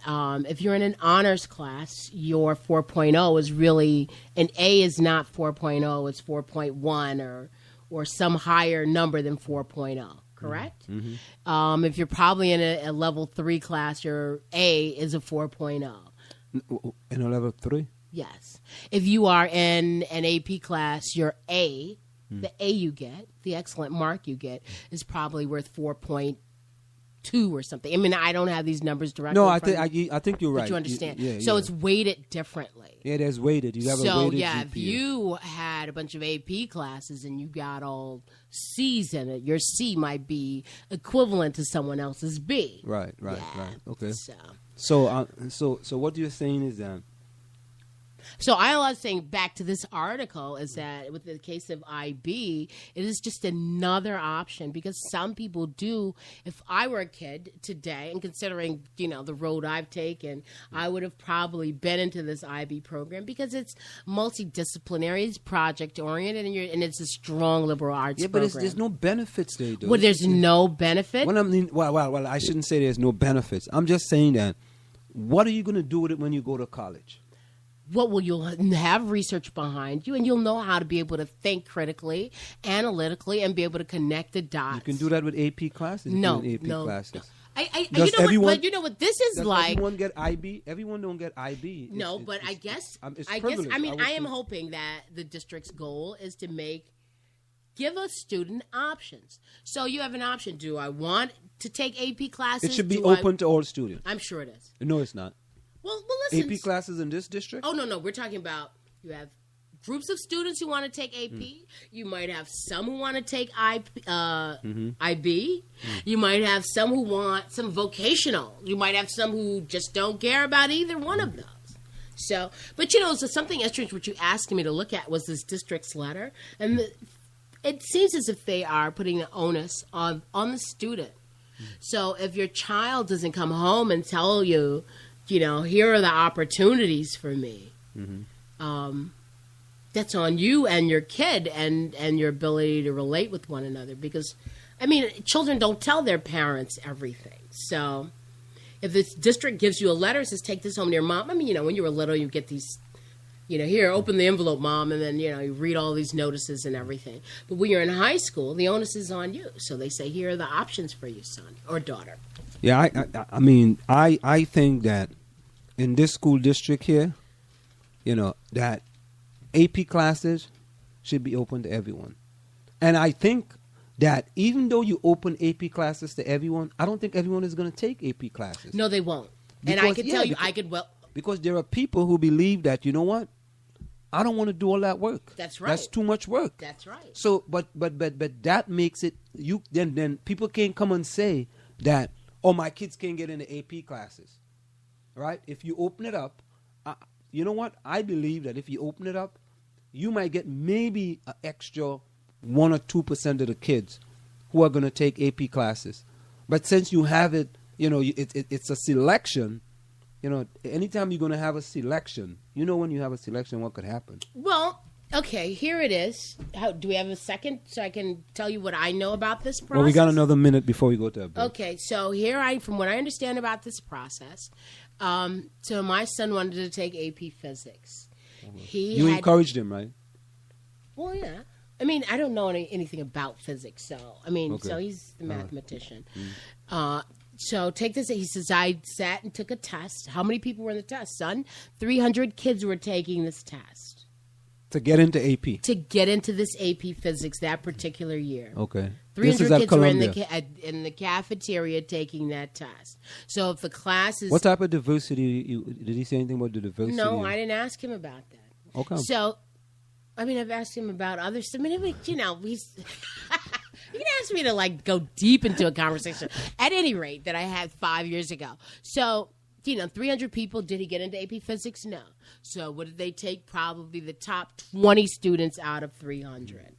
if you're in an honors class, your 4.0 is really, an A is not 4.0, it's 4.1 or some higher number than 4.0, correct? Mm-hmm. If you're probably in a level 3 class, your A is a 4.0. In a level 3? Yes. If you are in an AP class, your A, the A you get, the excellent mark you get, is probably worth 4.2 or something. I mean, I don't have these numbers directly. No, I think you're right. But you understand. So it's weighted differently. Yeah, there's weighted. You have a weighted GPA. If you had a bunch of AP classes and you got all C's in it, your C might be equivalent to someone else's B. Right. Okay. So what you're saying is that. So I was saying back to this article is that with the case of IB, it is just another option because some people do. If I were a kid today and considering, the road I've taken, I would have probably been into this IB program because it's multidisciplinary, it's project oriented, and it's a strong liberal arts program. Yeah, but there's no benefits there, though. Well, there's no benefit? Well, I shouldn't say there's no benefits. I'm just saying that what are you going to do with it when you go to college? Well, you'll have research behind you, and you'll know how to be able to think critically, analytically, and be able to connect the dots. You can do that with AP classes. No. Classes. You know what this is like. Everyone get IB? Everyone don't get IB. I guess I am hoping that the district's goal is to give a student options. So you have an option. Do I want to take AP classes? It should be open to all students. I'm sure it is. No, it's not. Well, listen. AP classes in this district? Oh, no. We're talking about you have groups of students who want to take AP. You might have some who want to take IB. You might have some who want some vocational. You might have some who just don't care about either one of those. So, but so something strange what you asked me to look at was this district's letter. And it seems as if they are putting the onus on the student. So if your child doesn't come home and tell you, here are the opportunities for me. That's on you and your kid and your ability to relate with one another. Because, children don't tell their parents everything. So if this district gives you a letter and says, take this home to your mom. When you were little, you get these, here, open the envelope, Mom. And then, you read all these notices and everything. But when you're in high school, the onus is on you. So they say, here are the options for you, son or daughter. Yeah, I think that in this school district here, that AP classes should be open to everyone. And I think that even though you open AP classes to everyone, I don't think everyone is going to take AP classes. No, they won't. Because, and I can tell you, because there are people who believe that, I don't want to do all that work. That's right. That's too much work. That's right. So, but that makes it, then people can't come and say that, my kids can't get into AP classes, right? If you open it up, you know what? I believe that if you open it up, you might get maybe an extra 1 or 2% of the kids who are going to take AP classes. But since you have it, it's a selection. Anytime you're going to have a selection, when you have a selection, what could happen? Well, Okay, here it is. Do we have a second so I can tell you what I know about this process? Well, we got another minute before we go to a break. Okay, so from what I understand about this process, so my son wanted to take AP Physics. You encouraged him, right? Well, yeah. I mean, I don't know anything about physics, so Okay. so he's the mathematician. Mm. So take this. He says, I sat and took a test. How many people were in the test, son? 300 kids were taking this test. To get into AP. To get into this AP Physics that particular year. Okay. 300 kids were in the cafeteria taking that test. So if the class is... What type of diversity? Did he say anything about the diversity? No, I didn't ask him about that. Okay. So, I mean, I've asked him about others. I mean, you know, he's... You can ask me to, go deep into a conversation. At any rate, that I had 5 years ago. So... 300 people. Did he get into AP Physics? No. So what did they take? Probably the top 20 students out of 300.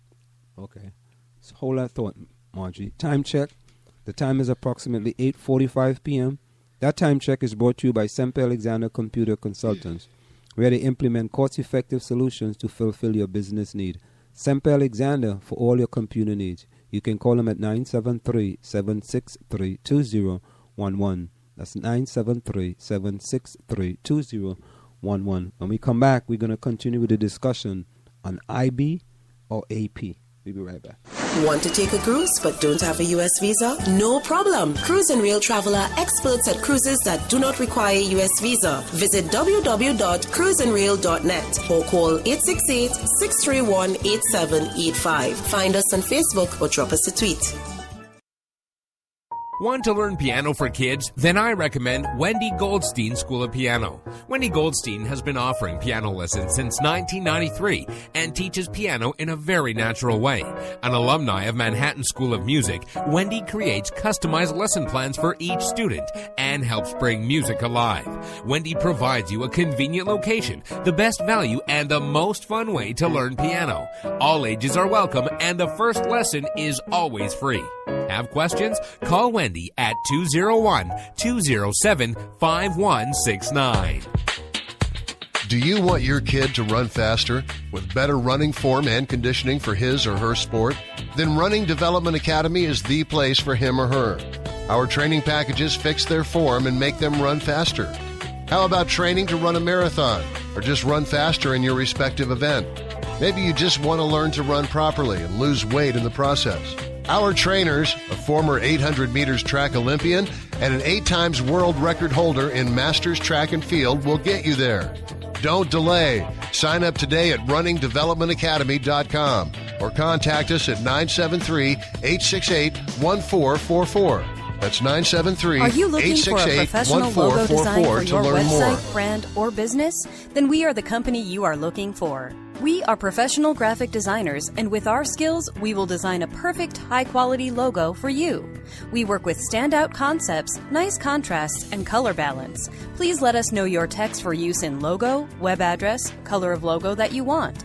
Okay. So hold that thought, Margie. Time check. The time is approximately 8:45 p.m. That time check is brought to you by Semper Alexander Computer Consultants, where they implement cost-effective solutions to fulfill your business need. Semper Alexander for all your computer needs. You can call them at 973-763-2011. That's 973-763-2011. When we come back, we're going to continue with the discussion on IB or AP. We'll be right back. Want to take a cruise but don't have a U.S. visa? No problem. Cruise and Rail Traveler, experts at cruises that do not require U.S. visa. Visit www.cruiseandrail.net or call 868-631-8785. Find us on Facebook or drop us a tweet. Want to learn piano for kids? Then I recommend Wendy Goldstein School of Piano. Wendy Goldstein has been offering piano lessons since 1993 and teaches piano in a very natural way. An alumni of Manhattan School of Music, Wendy creates customized lesson plans for each student and helps bring music alive. Wendy provides you a convenient location, the best value, and the most fun way to learn piano. All ages are welcome and the first lesson is always free. Have questions? Call Wendy at 201-207-5169. Do you want your kid to run faster with better running form and conditioning for his or her sport? Then Running Development Academy is the place for him or her. Our training packages fix their form and make them run faster. How about training to run a marathon or just run faster in your respective event? Maybe you just want to learn to run properly and lose weight in the process. Our trainers, a former 800 meters track Olympian and an 8 times world record holder in Masters Track and Field, will get you there. Don't delay. Sign up today at runningdevelopmentacademy.com or contact us at 973-868-1444. That's 973-868-1444 Are you looking for a professional logo design for your website, more. brand, or business? Then we are the company you are looking for. We are professional graphic designers, and with our skills, we will design a perfect, high-quality logo for you. We work with standout concepts, nice contrasts, and color balance. Please let us know your text for use in logo, web address, color of logo that you want.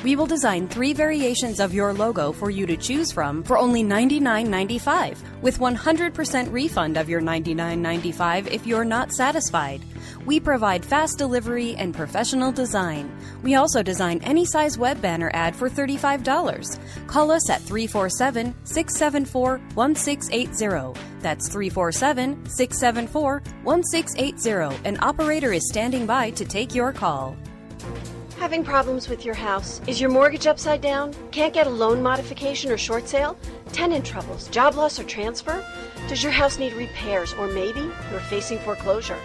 We will design 3 variations of your logo for you to choose from for only $99.95, with 100% refund of your $99.95 if you're not satisfied. We provide fast delivery and professional design. We also design any size web banner ad for $35. Call us at 347-674-1680. That's 347-674-1680. An operator is standing by to take your call. Having problems with your house? Is your mortgage upside down? Can't get a loan modification or short sale? Tenant troubles, job loss or transfer? Does your house need repairs, or maybe you're facing foreclosure?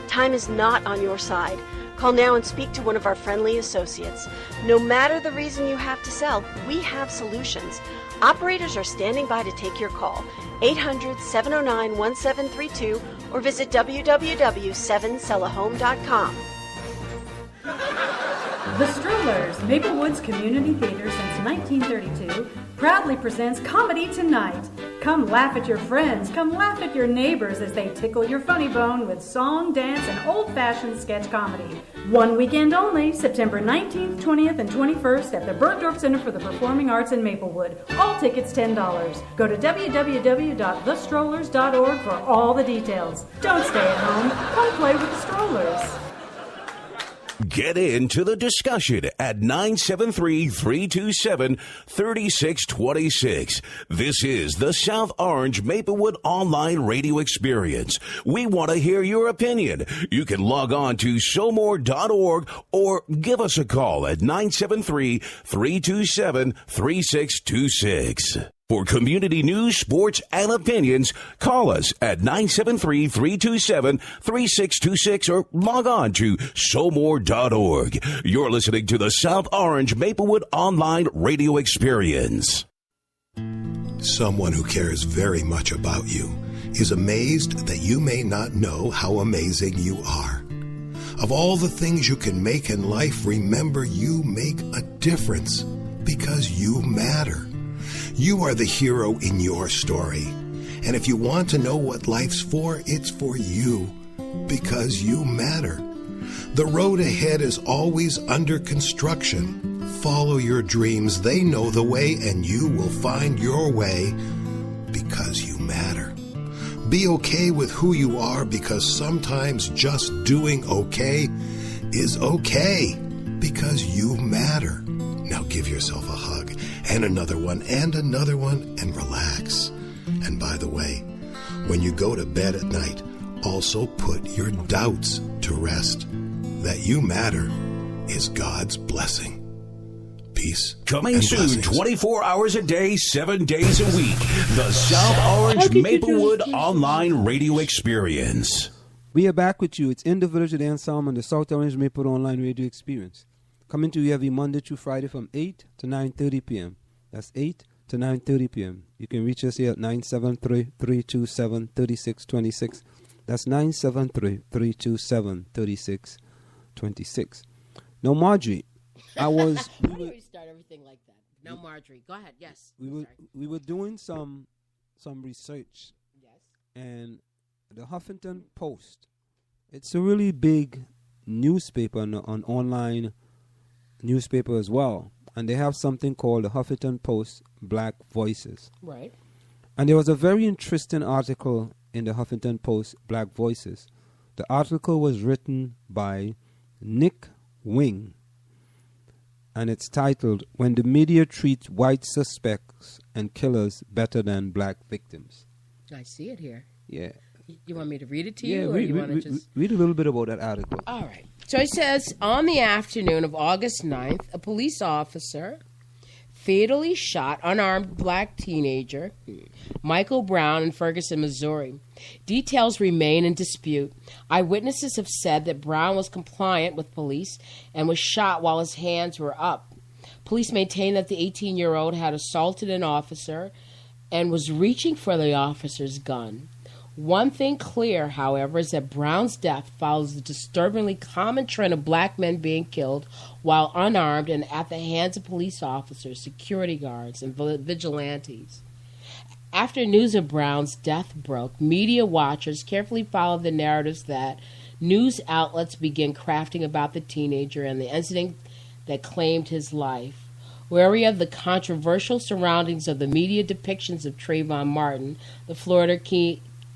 Time is not on your side. Call now and speak to one of our friendly associates. No matter the reason you have to sell, we have solutions. Operators are standing by to take your call. 800-709-1732 or visit www.7sellahome.com. The Strollers, Maplewoods Community Theater since 1932, proudly presents Comedy Tonight. Come laugh at your friends, come laugh at your neighbors as they tickle your funny bone with song, dance, and old-fashioned sketch comedy. One weekend only, September 19th, 20th, and 21st at the Bergdorf Center for the Performing Arts in Maplewood. All tickets $10. Go to www.thestrollers.org for all the details. Don't stay at home. Come play with the Strollers. Get into the discussion at 973-327-3626. This is the South Orange Maplewood Online Radio Experience. We want to hear your opinion. You can log on to SoMore.org or give us a call at 973-327-3626. For community news, sports, and opinions, call us at 973-327-3626 or log on to SoMore.org. You're listening to the South Orange Maplewood Online Radio Experience. Someone who cares very much about you is amazed that you may not know how amazing you are. Of all the things you can make in life, remember you make a difference because you matter. You are the hero in your story. And if you want to know what life's for, it's for you, because you matter. The road ahead is always under construction. Follow your dreams. They know the way, and you will find your way, because you matter. Be okay with who you are, because sometimes just doing okay is okay, because you matter. Now give yourself a hug, and another one, and relax. And by the way, when you go to bed at night, also put your doubts to rest. That you matter is God's blessing. Peace. Coming soon, 24 hours a day, 7 days a week. The South Orange Maplewood Online Radio Experience. We are back with you. It's in the Village with Anselm on the South Orange Maplewood Online Radio Experience. Coming to you every Monday through Friday from 8 to 9:30 p.m. That's 8 to 9:30 p.m. You can reach us here at 973-327-3626. That's 973-327-3626. Now, Marjorie, Why do we start everything like that? Now, Marjorie, go ahead. Yes. We were doing some research. Yes. And the Huffington Post, it's a really big newspaper on online newspaper as well, and they have something called the Huffington Post Black Voices. Right. And there was a very interesting article in the Huffington Post Black Voices. The article was written by Nick Wing, and it's titled, "When the Media Treats White Suspects and Killers Better Than Black Victims." I see it here. Yeah. You want me to read it to you? Or you want to just read a little bit about that article. All right. So it says, on the afternoon of August 9th, a police officer fatally shot unarmed black teenager Michael Brown in Ferguson, Missouri. Details remain in dispute. Eyewitnesses have said that Brown was compliant with police and was shot while his hands were up. Police maintain that the 18-year-old had assaulted an officer and was reaching for the officer's gun. One thing clear, however, is that Brown's death follows the disturbingly common trend of black men being killed while unarmed and at the hands of police officers, security guards, and vigilantes. After news of Brown's death broke, media watchers carefully followed the narratives that news outlets began crafting about the teenager and the incident that claimed his life. Wary of the controversial surroundings of the media depictions of Trayvon Martin, the Florida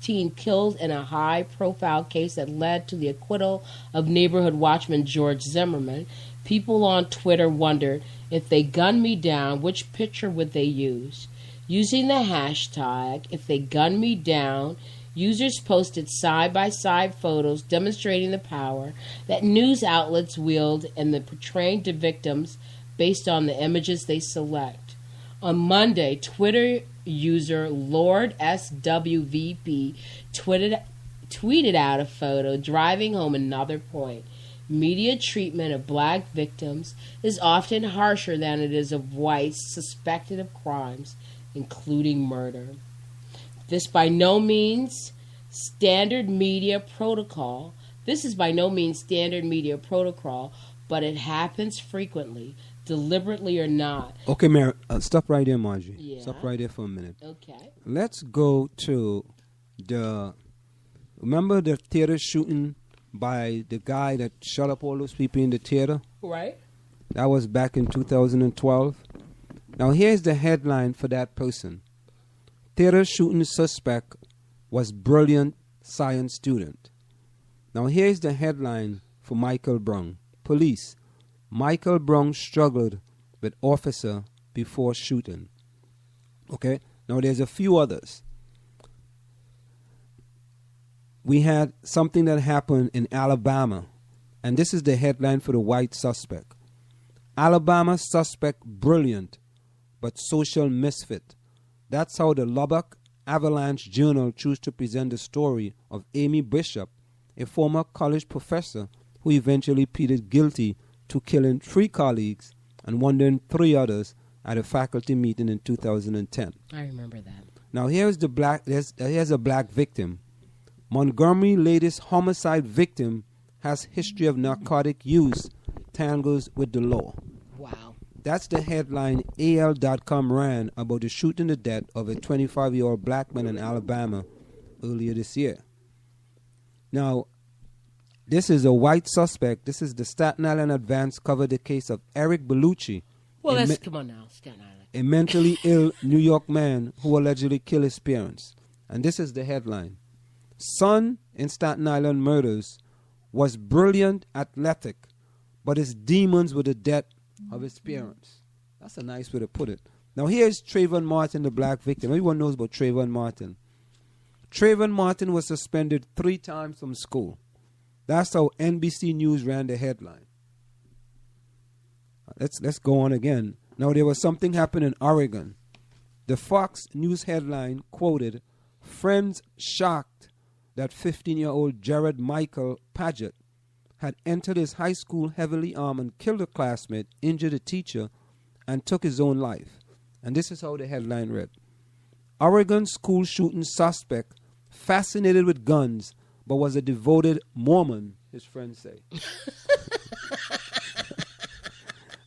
teen killed in a high-profile case that led to the acquittal of neighborhood watchman George Zimmerman, people on Twitter wondered, if they gunned me down, which picture would they use? Using the hashtag, if they gunned me down, users posted side-by-side photos demonstrating the power that news outlets wield in the portraying the victims based on the images they select. On Monday, Twitter user Lord SWVP tweeted out a photo driving home another point. Media treatment of black victims is often harsher than it is of whites suspected of crimes, including murder. This is by no means standard media protocol, but it happens frequently, deliberately or not. Okay, Mary, stop right there, Marjorie. Yeah. Stop right there for a minute. Okay. Let's go to remember the theater shooting by the guy that shot up all those people in the theater? Right. That was back in 2012. Now, here's the headline for that person. Theater shooting suspect was brilliant science student. Now, here's the headline for Michael Brown, Police. Michael Brown struggled with officer before shooting. Okay? Now there's a few others. We had something that happened in Alabama, and this is the headline for the white suspect. Alabama suspect brilliant, but social misfit. That's how the Lubbock Avalanche Journal chose to present the story of Amy Bishop, a former college professor who eventually pleaded guilty to killing 3 colleagues and wounding 3 others at a faculty meeting in 2010. I remember that. Now here's a black victim. Montgomery latest homicide victim has history of narcotic use tangles with the law. Wow. That's the headline AL.com ran about the shooting to death of a 25-year-old black man in Alabama earlier this year. Now, this is a white suspect. This is the Staten Island Advance covered the case of Eric Bellucci. Well, come on now, Staten Island. A mentally ill New York man who allegedly killed his parents. And this is the headline. Son in Staten Island murders was brilliant, athletic, but his demons were the death of his parents. That's a nice way to put it. Now here's Trayvon Martin, the black victim. Everyone knows about Trayvon Martin. Trayvon Martin was suspended 3 times from school. That's how NBC News ran the headline. Let's go on again. Now there was something happened in Oregon. The Fox News headline quoted, "Friends shocked that 15-year-old Jared Michael Paget had entered his high school heavily armed and killed a classmate, injured a teacher, and took his own life." And this is how the headline read. Oregon school shooting suspect fascinated with guns, but was a devoted Mormon, his friends say.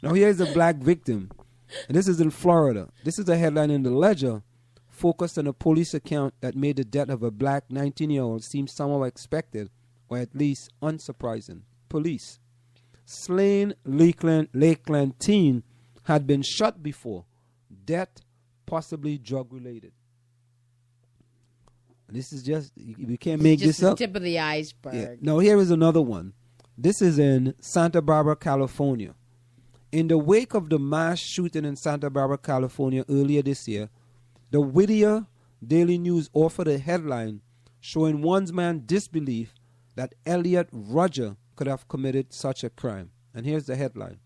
Now here's a black victim, and this is in Florida. This is a headline in the Ledger, focused on a police account that made the death of a black 19-year-old seem somehow expected, or at least unsurprising. Police. Slain Lakeland teen had been shot before. Death possibly drug-related. This is just, we can't make just this up. The tip of the iceberg. Yeah. Now here is another one. This is in Santa Barbara, California. In the wake of the mass shooting in Santa Barbara, California earlier this year, the Whittier Daily News offered a headline showing one man's disbelief that Elliot Rodger could have committed such a crime. And here's the headline.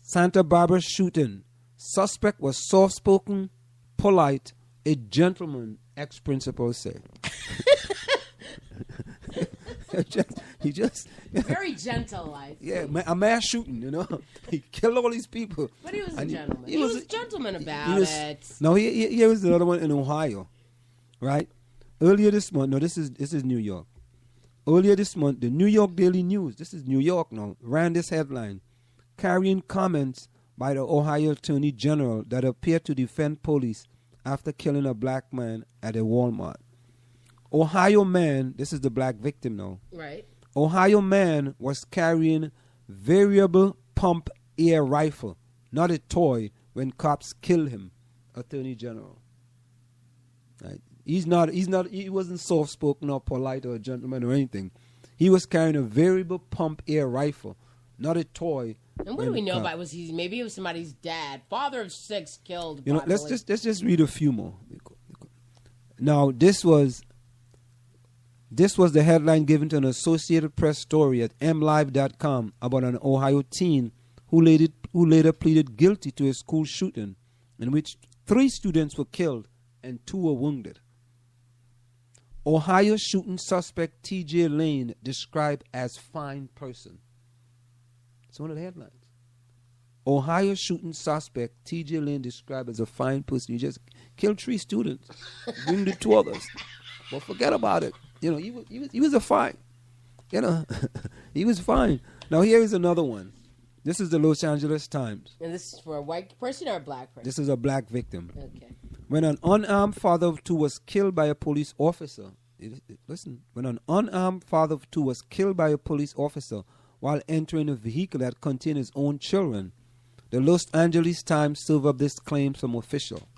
Santa Barbara shooting. Suspect was soft-spoken, polite, a gentleman, ex-principal said. he just very gentle life. Yeah, a mass shooting, you know. He killed all these people. But he was a gentleman. He was a gentleman about it. No, here was another one in Ohio, right? Earlier this month, no, this is New York. Earlier this month, the New York Daily News, this is New York now, ran this headline, carrying comments by the Ohio Attorney General that appeared to defend police after killing a black man at a Walmart. Ohio man, this is the black victim now. Right. Ohio man was carrying variable pump air rifle, not a toy, when cops killed him. Attorney General. Right. He wasn't soft spoken or polite or a gentleman or anything. He was carrying a variable pump air rifle, not a toy. And what do we know about? Maybe it was somebody's dad, father of 6 killed. You know, let's just read a few more. Now this was the headline given to an Associated Press story at mlive.com about an Ohio teen who later pleaded guilty to a school shooting in which 3 students were killed and 2 were wounded. Ohio shooting suspect T.J. Lane described as fine person. It's one of the headlines. Ohio shooting suspect T.J. Lane described as a fine person. He just killed 3 students, wounded 2 others. But forget about it. You know, he was a fine. You know, he was fine. Now here is another one. This is the Los Angeles Times. And this is for a white person or a black person? This is a black victim. Okay. When an unarmed father of 2 was killed by a police officer, when an unarmed father of 2 was killed by a police officer while entering a vehicle that contained his own children, the Los Angeles Times served up this claim from official.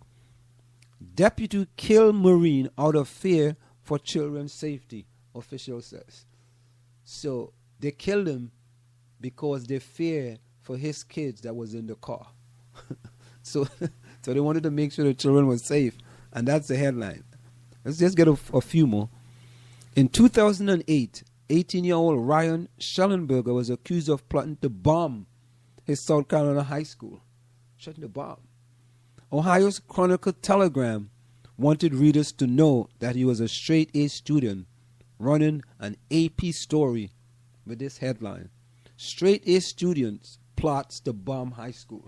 Deputy killed Marine out of fear for children's safety, official says. So they killed him because they fear for his kids that was in the car. So they wanted to make sure the children were safe, and that's the headline. Let's just get a few more. In 2008, 18-year-old Ryan Schellenberger was accused of plotting to bomb his South Carolina high school. Shutting the bomb. Ohio's Chronicle Telegram wanted readers to know that he was a straight-A student running an AP story with this headline: Straight-A students plots to bomb high school.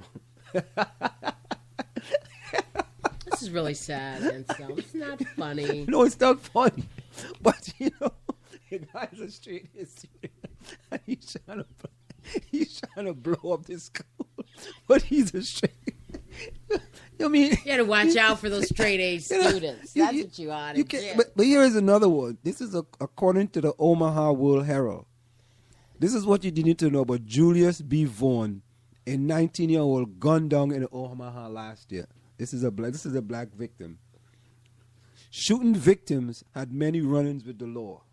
This is really sad, Anselm. It's not funny. No, it's not funny. But, you know, the guy's a straight-A student. And he's trying to blow up this school. But he's a straight... I mean... You got to watch out for those straight-A students. That's what you ought to do. But here is another one. This is according to the Omaha World Herald. This is what you need to know about Julius B. Vaughn, a 19-year-old gunned down in Omaha last year. This is a black victim. Shooting victims had many run-ins with the law.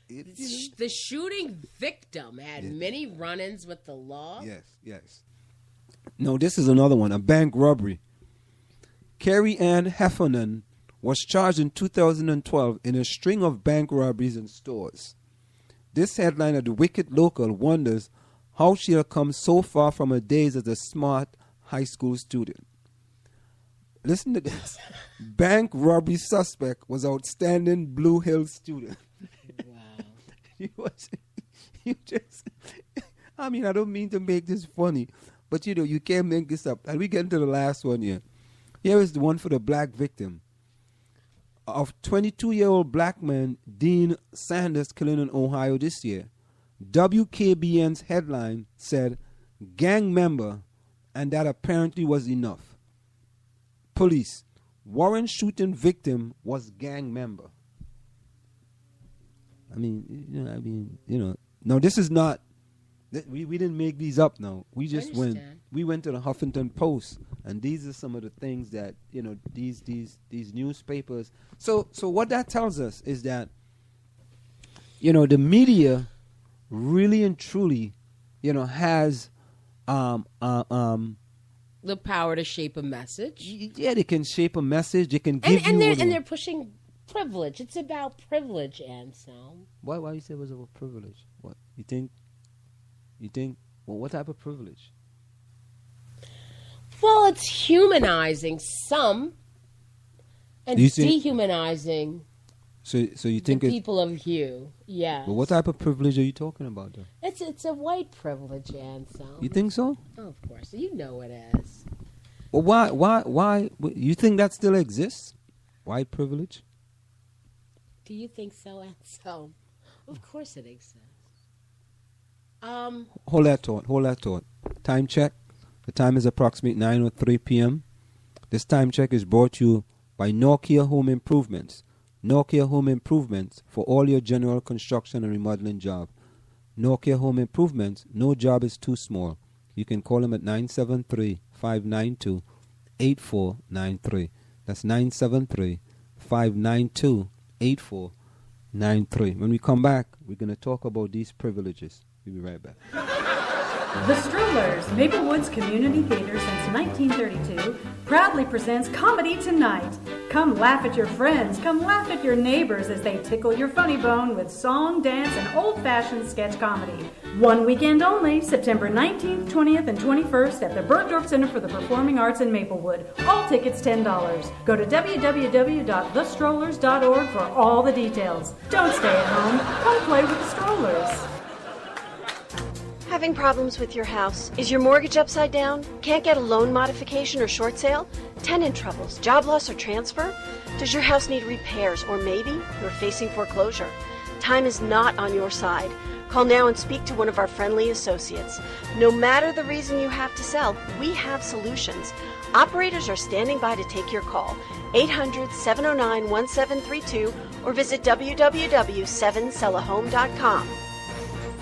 The shooting victim had many run-ins with the law? Yes. No, this is another one, a bank robbery. Carrie Ann Heffernan was charged in 2012 in a string of bank robberies in stores. This headline at the Wicked Local wonders how she had come so far from her days as a smart high school student. Listen to this. Bank robbery suspect was outstanding Blue Hill student. Wow. I mean, I don't mean to make this funny, but you know, you can't make this up. And we get into the last one here. Here is the one for the black victim. Of 22-year-old black man Dean Sanders killing in Ohio this year. WKBN's headline said, gang member, and that apparently was enough. Police, Warren shooting victim was gang member. I mean, no, this is not, we didn't make these up now. We just went to the Huffington Post, and these are some of the things that, you know, these newspapers. So what that tells us is that, you know, the media really and truly, you know, has the power to shape a message. Yeah, they can shape a message. They can give and they're pushing privilege. It's about privilege, Anselm. Why you say it was about privilege? What you think? Well, what type of privilege? Well, it's humanizing some and dehumanizing. So you think the people of hue? Yeah. But what type of privilege are you talking about, though? It's a white privilege, Anselm. You think so? Oh, of course. You know it is. Well, why? You think that still exists? White privilege? Do you think so, Anselm? Of course it exists. Hold that thought. Time check. The time is approximately 9:03 p.m. This time check is brought to you by Nokia Home Improvements. Nokia Home Improvements for all your general construction and remodeling job. Nokia Home Improvements, no job is too small. You can call them at 973-592-8493. That's 973-592-8493. When we come back, we're going to talk about these privileges. We'll be right back. The Strollers, Maplewoods Community Theater since 1932, proudly presents Comedy Tonight. Come laugh at your friends, come laugh at your neighbors as they tickle your funny bone with song, dance, and old-fashioned sketch comedy. One weekend only, September 19th, 20th, and 21st at the Bergdorf Center for the Performing Arts in Maplewood. All tickets $10. Go to www.thestrollers.org for all the details. Don't stay at home. Come play with the Strollers. Having problems with your house? Is your mortgage upside down? Can't get a loan modification or short sale? Tenant troubles, job loss, or transfer? Does your house need repairs, or maybe you're facing foreclosure? Time is not on your side. Call now and speak to one of our friendly associates. No matter the reason you have to sell, we have solutions. Operators are standing by to take your call. 800-709-1732 or visit www.7sellahome.com.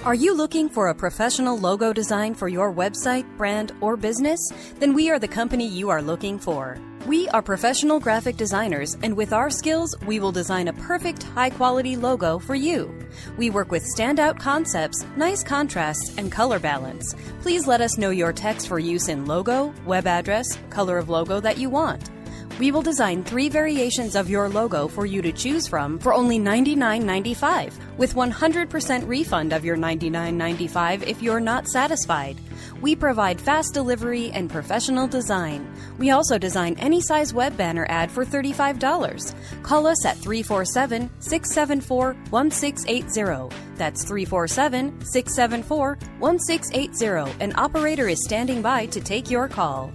Are you looking for a professional logo design for your website, brand, or business? Then we are the company you are looking for. We are professional graphic designers, and with our skills, we will design a perfect, high-quality logo for you. We work with standout concepts, nice contrasts, and color balance. Please let us know your text for use in logo, web address, color of logo that you want. We will design 3 variations of your logo for you to choose from for only $99.95, with 100% refund of your $99.95 if you're not satisfied. We provide fast delivery and professional design. We also design any size web banner ad for $35. Call us at 347-674-1680. That's 347-674-1680. An operator is standing by to take your call.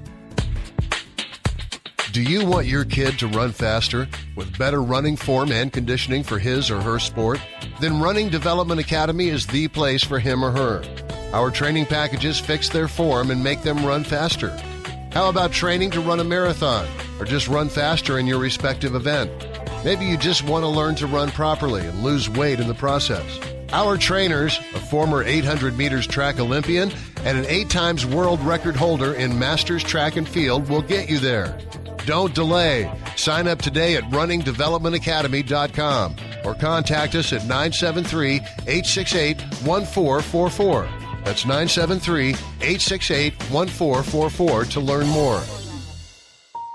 Do you want your kid to run faster with better running form and conditioning for his or her sport? Then Running Development Academy is the place for him or her. Our training packages fix their form and make them run faster. How about training to run a marathon or just run faster in your respective event? Maybe you just want to learn to run properly and lose weight in the process. Our trainers, a former 800 meters track Olympian and an 8 times world record holder in Masters Track and Field, will get you there. Don't delay. Sign up today at runningdevelopmentacademy.com or contact us at 973-868-1444. That's 973-868-1444 to learn more.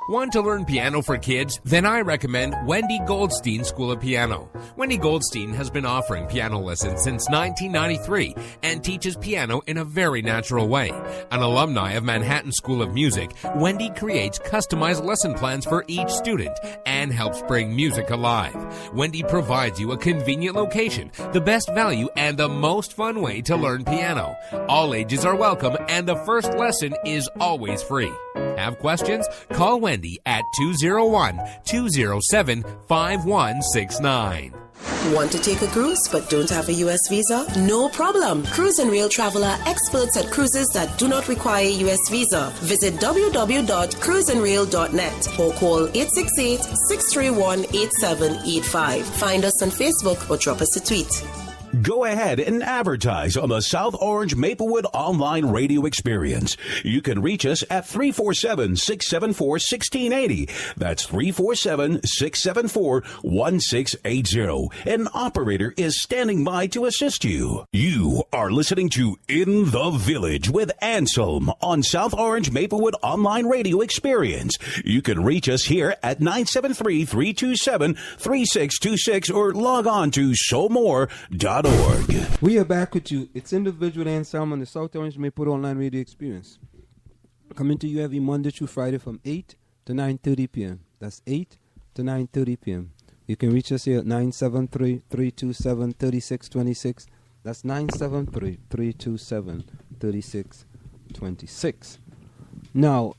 Want to learn piano for kids? Then I recommend Wendy Goldstein School of Piano. Wendy Goldstein has been offering piano lessons since 1993 and teaches piano in a very natural way. An alumni of Manhattan School of Music, Wendy creates customized lesson plans for each student and helps bring music alive. Wendy provides you a convenient location, the best value, and the most fun way to learn piano. All ages are welcome, and the first lesson is always free. Have questions? Call Wendy at 201-207-5169. Want to take a cruise but don't have a U.S. visa? No problem. Cruise and Rail Travel are experts at cruises that do not require a U.S. visa. Visit www.cruiseandrail.net or call 868-631-8785. Find us on Facebook or drop us a tweet. Go ahead and advertise on the South Orange Maplewood online radio experience. You can reach us at 347-674-1680. That's 347-674-1680. An operator is standing by to assist you. You are listening to In the Village with Anselm on South Orange Maplewood online radio experience. You can reach us here at 973-327-3626 or log on to SoMore.org. We are back with you. It's In the Village with Anselm on the South Orange Maplewood online radio experience. Coming to you every Monday through Friday from 8 to 9:30 p.m. That's 8 to 9:30 p.m. You can reach us here at 973-327-3626. That's 973-327-3626. Now,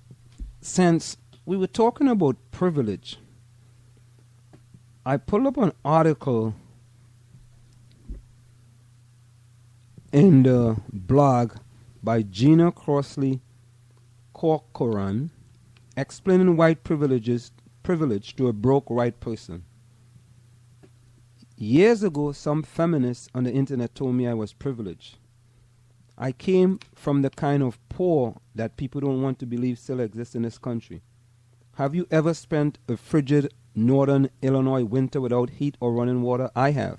since we were talking about privilege, I pulled up an article in the blog by Gina Crossley Corcoran explaining white privilege to a broke white person. Years ago, some feminists on the internet told me I was privileged. I came from the kind of poor that people don't want to believe still exists in this country. Have you ever spent a frigid northern Illinois winter without heat or running water? I have.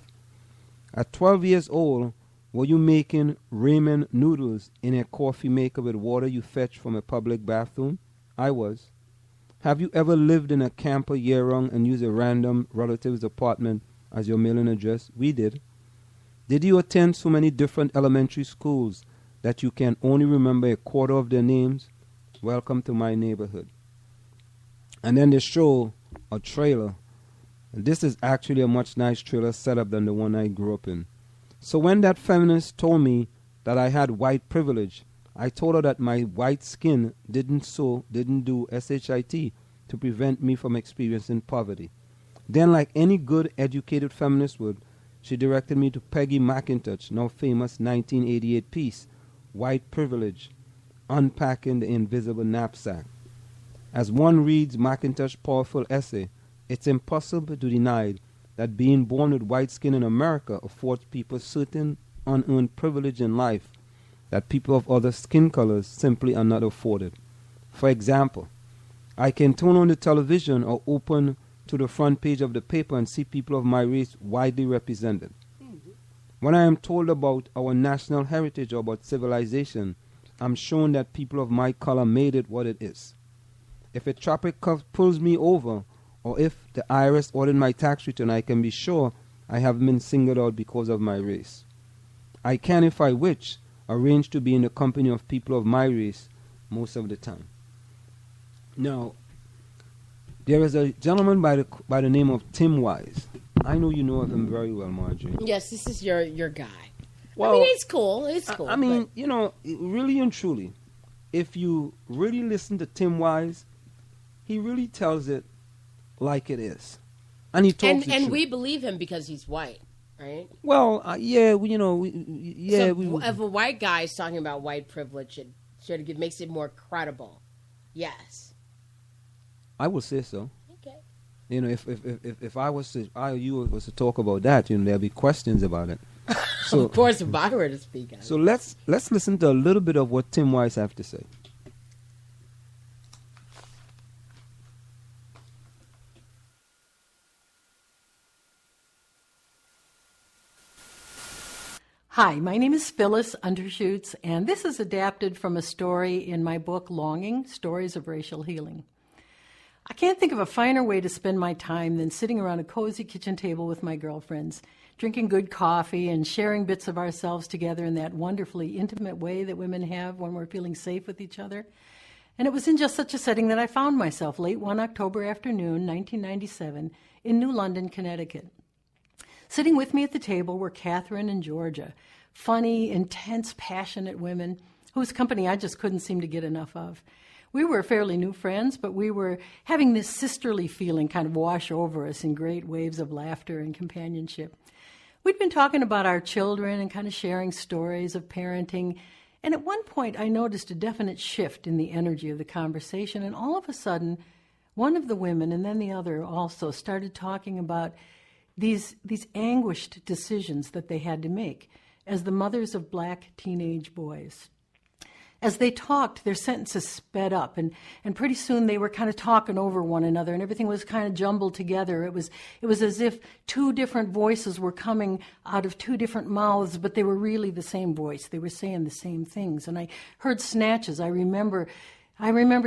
At 12 years old, were you making ramen noodles in a coffee maker with water you fetch from a public bathroom? I was. Have you ever lived in a camper year-round and used a random relative's apartment as your mailing address? We did. Did you attend so many different elementary schools that you can only remember a quarter of their names? Welcome to my neighborhood. And then they show a trailer. And this is actually a much nice trailer setup than the one I grew up in. So when that feminist told me that I had white privilege, I told her that my white skin didn't do SHIT to prevent me from experiencing poverty. Then, like any good educated feminist would, she directed me to Peggy McIntosh, now famous 1988 piece, White Privilege, Unpacking the Invisible Knapsack. As one reads McIntosh's powerful essay, it's impossible to deny that being born with white skin in America affords people certain unearned privilege in life that people of other skin colors simply are not afforded. For example, I can turn on the television or open to the front page of the paper and see people of my race widely represented. When I am told about our national heritage or about civilization, I'm shown that people of my color made it what it is. If a traffic cop pulls me over, or if the IRS ordered my tax return, I can be sure I have been singled out because of my race. I can, if I wish, arrange to be in the company of people of my race most of the time. Now, there is a gentleman by the name of Tim Wise. I know you know of him very well, Marjorie. Yes, this is your guy. Well, I mean, it's cool. It's cool. I mean, you know, really and truly, if you really listen to Tim Wise, he really tells it like it is. And he talks and we believe him because he's white, right? Well, yeah, you know, if a white guy is talking about white privilege, it sort of makes it more credible. Yes. I would say so. Okay. You know, if I was to, you was to talk about that, you know, there'd be questions about it. So, of course, if I were to speak out. So let's listen to a little bit of what Tim Wise have to say. Hi, my name is Phyllis Undershoots, and this is adapted from a story in my book, Longing, Stories of Racial Healing. I can't think of a finer way to spend my time than sitting around a cozy kitchen table with my girlfriends, drinking good coffee and sharing bits of ourselves together in that wonderfully intimate way that women have when we're feeling safe with each other. And it was in just such a setting that I found myself late one October afternoon, 1997, in New London, Connecticut. Sitting with me at the table were Catherine and Georgia, funny, intense, passionate women whose company I just couldn't seem to get enough of. We were fairly new friends, but we were having this sisterly feeling kind of wash over us in great waves of laughter and companionship. We'd been talking about our children and kind of sharing stories of parenting, and at one point I noticed a definite shift in the energy of the conversation, and all of a sudden, one of the women and then the other also started talking about these anguished decisions that they had to make as the mothers of black teenage boys. As they talked, their sentences sped up, and pretty soon they were kind of talking over one another, and everything was kind of jumbled together. It was as if two different voices were coming out of two different mouths, but they were really the same voice. They were saying the same things, and I heard snatches. I remember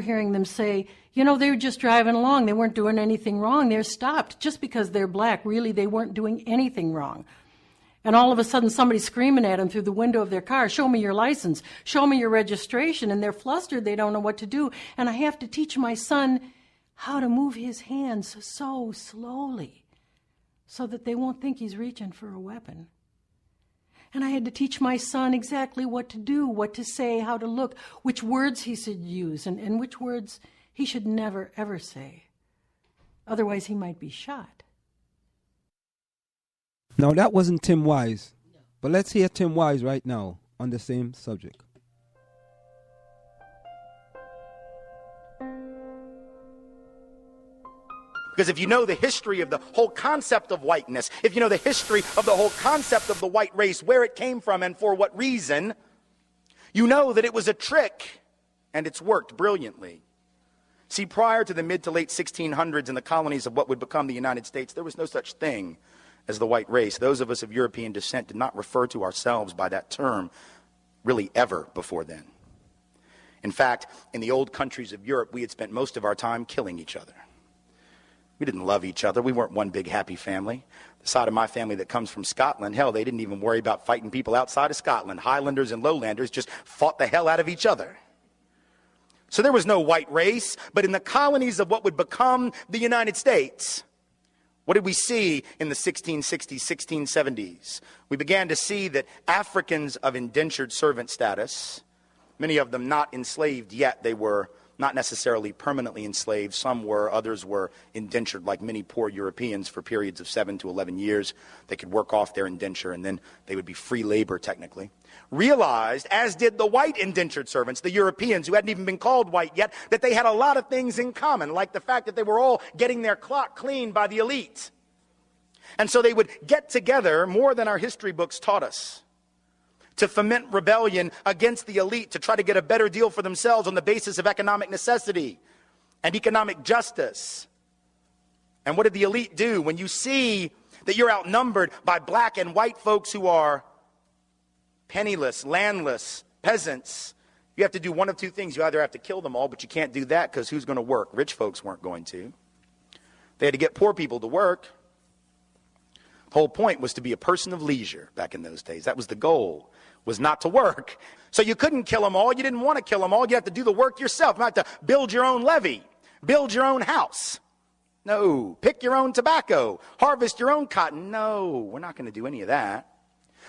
hearing them say, you know, they were just driving along. They weren't doing anything wrong. They're stopped just because they're black. Really, they weren't doing anything wrong. And all of a sudden, somebody's screaming at them through the window of their car, show me your license, show me your registration. And they're flustered. They don't know what to do. And I have to teach my son how to move his hands so slowly so that they won't think he's reaching for a weapon. And I had to teach my son exactly what to do, what to say, how to look, which words he should use, and which words he should never, ever say. Otherwise, he might be shot. Now, that wasn't Tim Wise, but let's hear Tim Wise right now on the same subject. Because if you know the history of the whole concept of whiteness, if you know the history of the whole concept of the white race, where it came from and for what reason, you know that it was a trick, and it's worked brilliantly. See, prior to the mid to late 1600s in the colonies of what would become the United States, there was no such thing as the white race. Those of us of European descent did not refer to ourselves by that term really ever before then. In fact, in the old countries of Europe, we had spent most of our time killing each other. We didn't love each other. We weren't one big happy family. The side of my family that comes from Scotland, hell, they didn't even worry about fighting people outside of Scotland. Highlanders and Lowlanders just fought the hell out of each other. So there was no white race, but in the colonies of what would become the United States, what did we see in the 1660s, 1670s? We began to see that Africans of indentured servant status, many of them not enslaved yet, they were not necessarily permanently enslaved. Some were, others were indentured like many poor Europeans for periods of 7 to 11 years. They could work off their indenture and then they would be free labor technically. Realized, as did the white indentured servants, the Europeans who hadn't even been called white yet, that they had a lot of things in common, like the fact that they were all getting their clock cleaned by the elite. And so they would get together more than our history books taught us, to foment rebellion against the elite, to try to get a better deal for themselves on the basis of economic necessity. and economic justice. And what did the elite do? When you see that you're outnumbered by black and white folks who are penniless, landless, peasants, you have to do one of two things. You either have to kill them all, but you can't do that because who's going to work? Rich folks weren't going to. They had to get poor people to work. The whole point was to be a person of leisure back in those days. That was the goal, was not to work. So you couldn't kill them all. You didn't want to kill them all. You have to do the work yourself. You have to build your own levee, build your own house. No. Pick your own tobacco, harvest your own cotton. No, we're not going to do any of that.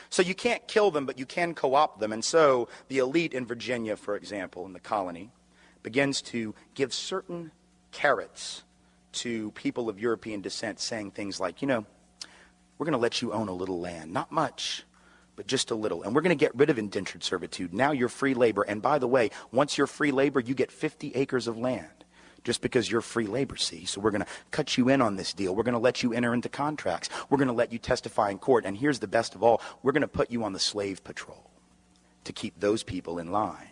So you can't kill them, but you can co-opt them. And so the elite in Virginia, for example, in the colony, begins to give certain carrots to people of European descent, saying things like, you know, we're going to let you own a little land. Not much, but just a little. And we're going to get rid of indentured servitude. Now you're free labor. And by the way, once you're free labor, you get 50 acres of land. Just because you're free labor, see? So we're going to cut you in on this deal. We're going to let you enter into contracts. We're going to let you testify in court. And here's the best of all. We're going to put you on the slave patrol to keep those people in line,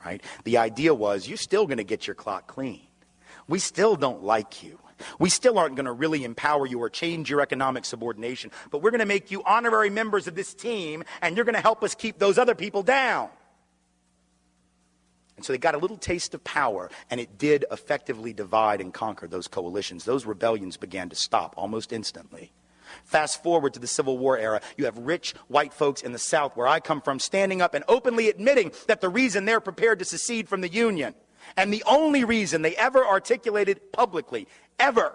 right? The idea was you're still going to get your clock clean. We still don't like you. We still aren't going to really empower you or change your economic subordination. But we're going to make you honorary members of this team, and you're going to help us keep those other people down. And so they got a little taste of power, and it did effectively divide and conquer those coalitions. Those rebellions began to stop almost instantly. Fast forward to the Civil War era, you have rich white folks in the South, where I come from, standing up and openly admitting that the reason they're prepared to secede from the Union, and the only reason they ever articulated publicly, ever,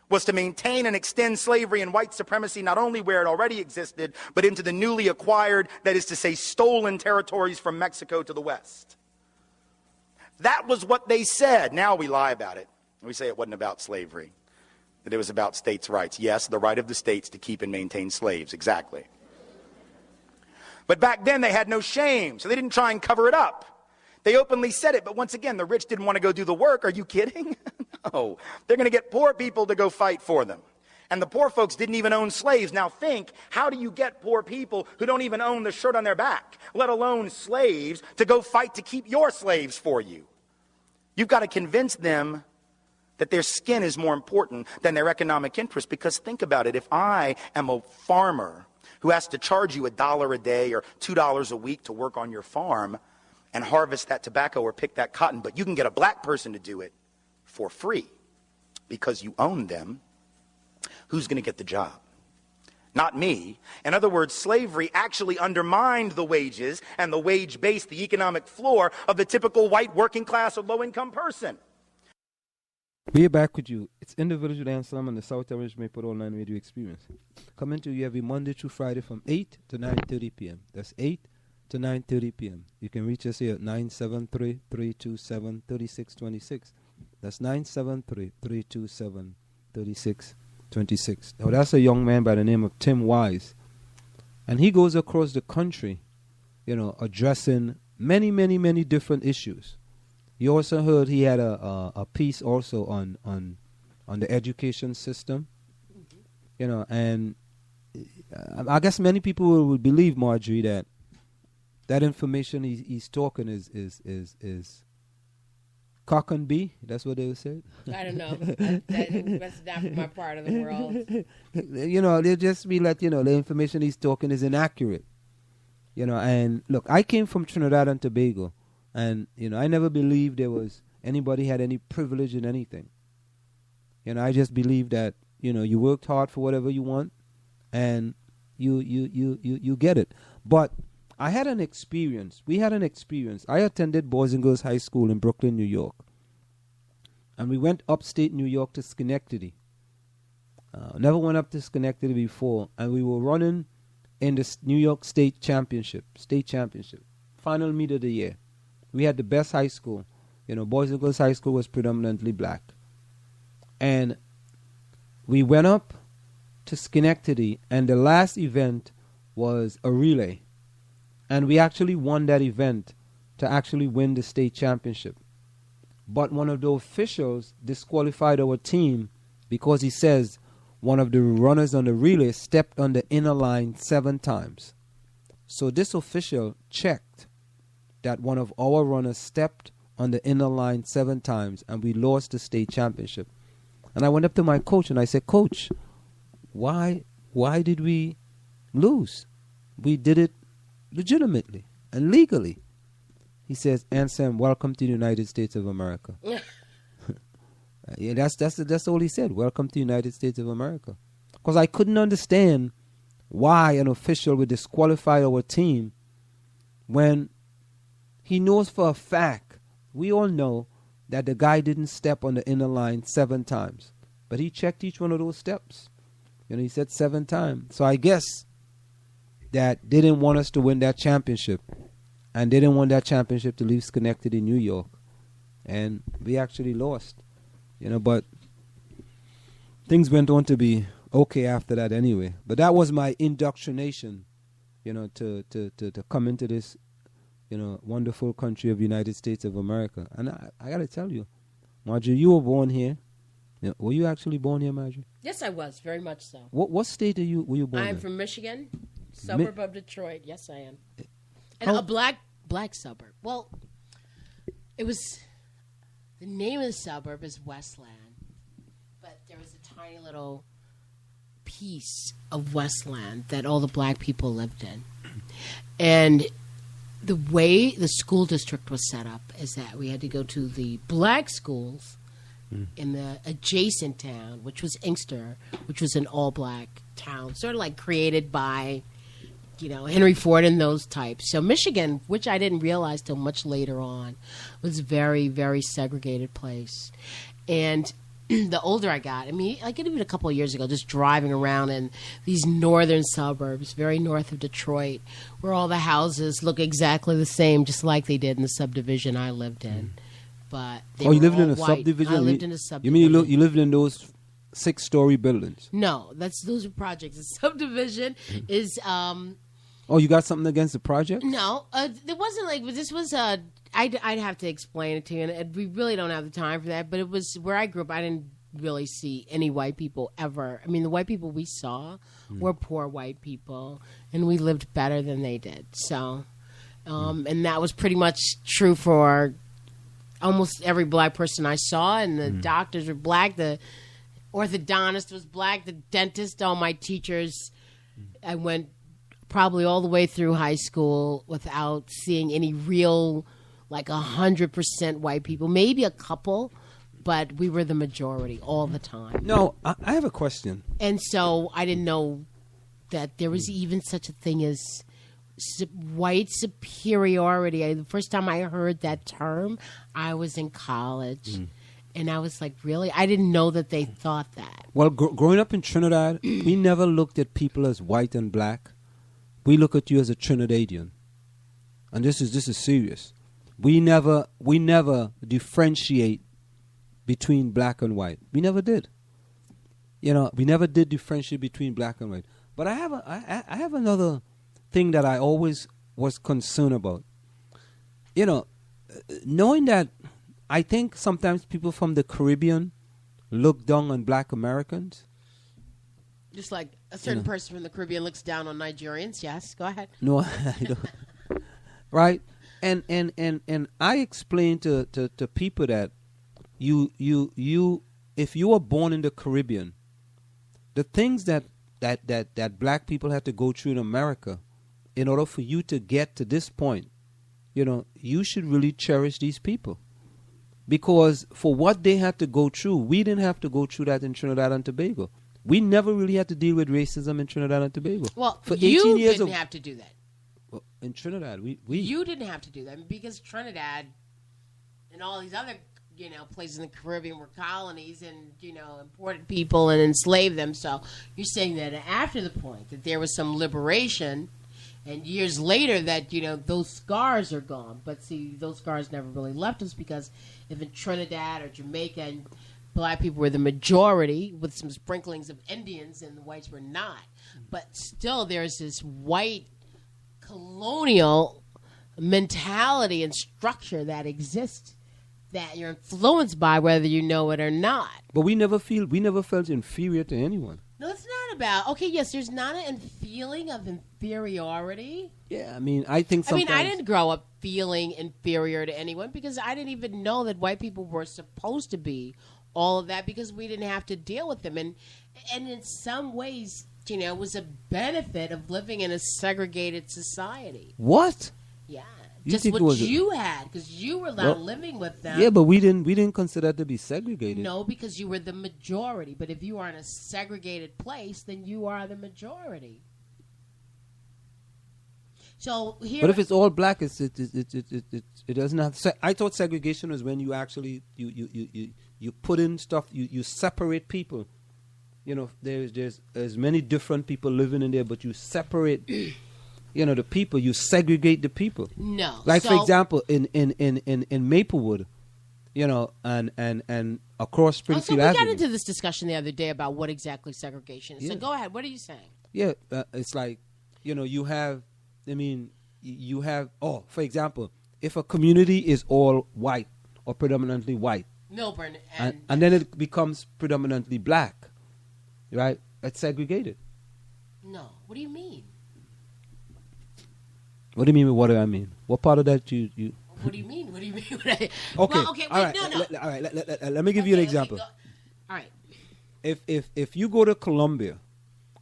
was to maintain and extend slavery and white supremacy not only where it already existed, but into the newly acquired, that is to say, stolen territories from Mexico to the West. That was what they said. Now we lie about it. We say it wasn't about slavery, that it was about states' rights. Yes, the right of the states to keep and maintain slaves, exactly. But back then they had no shame, so they didn't try and cover it up. They openly said it, but once again, the rich didn't want to go do the work. Are you kidding? No. They're going to get poor people to go fight for them. And the poor folks didn't even own slaves. Now think, how do you get poor people who don't even own the shirt on their back, let alone slaves, to go fight to keep your slaves for you? You've got to convince them that their skin is more important than their economic interest. Because think about it, if I am a farmer who has to charge you $1 a day or $2 a week to work on your farm and harvest that tobacco or pick that cotton, but you can get a black person to do it for free because you own them, who's going to get the job? Not me. In other words, slavery actually undermined the wages and the wage base, the economic floor of the typical white working class or low income person. We're back with you. It's in the Village with Anselm and the South Orange Maple Online Radio Experience. Coming to you every Monday through Friday from 8 to 9:30 p.m. That's 8 to 9:30 p.m. You can reach us here at 973-327-3626. That's 973-327-3626. Now that's a young man by the name of Tim Wise. And he goes across the country, addressing many, many, many different issues. You also heard he had a piece also on the education system, and I guess many people would believe, Marjorie, that information he's talking is cock and bee. That's what they would say. I don't know. That's not my part of the world. They'll just be like, the information he's talking is inaccurate. And look, I came from Trinidad and Tobago. And, I never believed there was anybody had any privilege in anything. I just believed that, you worked hard for whatever you want and you get it. But I had an experience. We had an experience. I attended Boys and Girls High School in Brooklyn, New York. And we went upstate New York to Schenectady. Never went up to Schenectady before. And we were running in the New York State Championship. Final meet of the year. We had the best high school. Boys and Girls High School was predominantly black. And we went up to Schenectady, and the last event was a relay. And we actually won that event to actually win the state championship. But one of the officials disqualified our team because he says one of the runners on the relay stepped on the inner line 7 times. So this official checked that one of our runners stepped on the inner line 7 times, and we lost the state championship. And I went up to my coach and I said, Coach, why did we lose? We did it legitimately and legally. He says, Anselm, welcome to the United States of America. Yeah, that's all he said. Welcome to the United States of America. Because I couldn't understand why an official would disqualify our team when he knows for a fact, we all know, that the guy didn't step on the inner line 7 times. But he checked each one of those steps. He said 7 times. So I guess that they didn't want us to win that championship. And they didn't want that championship to leave Schenectady, New York. And we actually lost. But things went on to be okay after that anyway. But that was my indoctrination, to come into this, wonderful country of United States of America. And I got to tell you, Marjorie, you were born here. Were you actually born here, Marjorie? Yes, I was, very much so. What state were you born in? I'm from Michigan, suburb of Detroit. Yes, I am. And a black suburb. Well, it was, the name of the suburb is Westland. But there was a tiny little piece of Westland that all the black people lived in. And the way the school district was set up is that we had to go to the black schools in the adjacent town, which was Inkster, which was an all-black town, sort of like created by, Henry Ford and those types. So Michigan, which I didn't realize till much later on, was a very, very segregated place. And the older I got, like even a couple of years ago, just driving around in these northern suburbs, very north of Detroit, where all the houses look exactly the same, just like they did in the subdivision I lived in. But you lived in a subdivision? I lived in a subdivision. You mean you lived in those 6-story buildings? No, those are projects. The subdivision is. You got something against the project? No, it wasn't like. This was I'd have to explain it to you, and we really don't have the time for that. But it was where I grew up. I didn't really see any white people ever. The white people we saw were poor white people, and we lived better than they did. So, and that was pretty much true for almost every black person I saw. And the doctors were black. The orthodontist was black. The dentist, all my teachers. I went probably all the way through high school without seeing any real, 100% white people. Maybe a couple, but we were the majority all the time. No, I have a question. And so I didn't know that there was even such a thing as white superiority. The first time I heard that term, I was in college. And I was like, really? I didn't know that they thought that. Well, growing up in Trinidad, we never looked at people as white and black. We look at you as a Trinidadian. And this is serious. We never differentiate between black and white. We never did. We never did differentiate between black and white. But I have another thing that I always was concerned about. Knowing that I think sometimes people from the Caribbean look down on black Americans. Just like a certain person from the Caribbean looks down on Nigerians. Yes, go ahead. No, I don't. Right? And I explain to people that you if you were born in the Caribbean, the things that black people had to go through in America in order for you to get to this point, you should really cherish these people. Because for what they had to go through, we didn't have to go through that in Trinidad and Tobago. We never really had to deal with racism in Trinidad and Tobago. Well, for you 18 years didn't have to do that. Well, in Trinidad, we you didn't have to do that because Trinidad and all these other places in the Caribbean were colonies and imported people and enslaved them. So you're saying that after the point that there was some liberation, and years later that those scars are gone. But see, those scars never really left us because if in Trinidad or Jamaica and black people were the majority with some sprinklings of Indians and the whites were not. But still there's this white colonial mentality and structure that exists that you're influenced by whether you know it or not. But we never felt inferior to anyone. No, it's not about, okay, yes, there's not a feeling of inferiority. Yeah, I mean, I think sometimes... I didn't grow up feeling inferior to anyone because I didn't even know that white people were supposed to be all of that because we didn't have to deal with them. And in some ways, it was a benefit of living in a segregated society. What? Yeah. You Just think what it was you had, because you were not living with them. Yeah, but we didn't consider that to be segregated. No, because you were the majority. But if you are in a segregated place, then you are the majority. So here, but if it's all black, it doesn't have. I thought segregation was when you actually you put in stuff. You separate people. There's as many different people living in there, but you separate. The people, you segregate the people. No. Like, for example, in Maplewood, and across Springfield Avenue. We got into this discussion the other day about what exactly segregation is. Yeah. So go ahead. What are you saying? Yeah, it's like, you have, for example, if a community is all white or predominantly white. Milburn. And then it becomes predominantly black, right? It's segregated. No. What do you mean? What do you mean with what do I mean? What part of that you... What do you mean? What do you mean? Okay. Well, okay. All right. No. All right. Let me give you an example. All right. If you go to Columbia,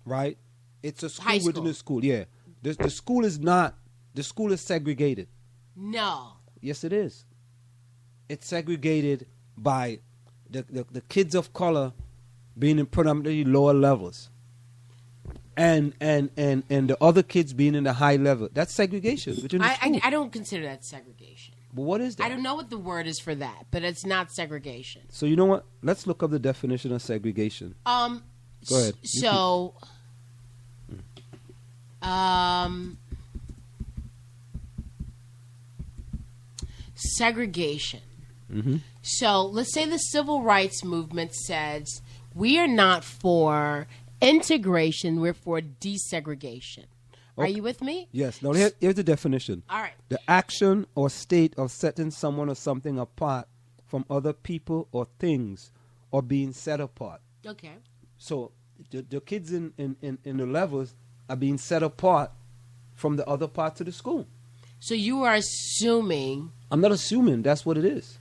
right? It's a school within a school. Yeah. The school is not... The school is segregated. No. Yes, it is. It's segregated by the kids of color being in predominantly lower levels. And the other kids being in the high level. That's segregation within the school. I don't consider that segregation. But what is that? I don't know what the word is for that, but it's not segregation. So you know what? Let's look up the definition of segregation. Go ahead. So, segregation. Mm-hmm. So let's say the civil rights movement says we are not for integration, we're for desegregation. Are you with me? Yes. Now here's the definition. All right. The action or state of setting someone or something apart from other people or things or being set apart. Okay. So the kids in the levels are being set apart from the other parts of the school. So you are assuming... I'm not assuming. That's what it is.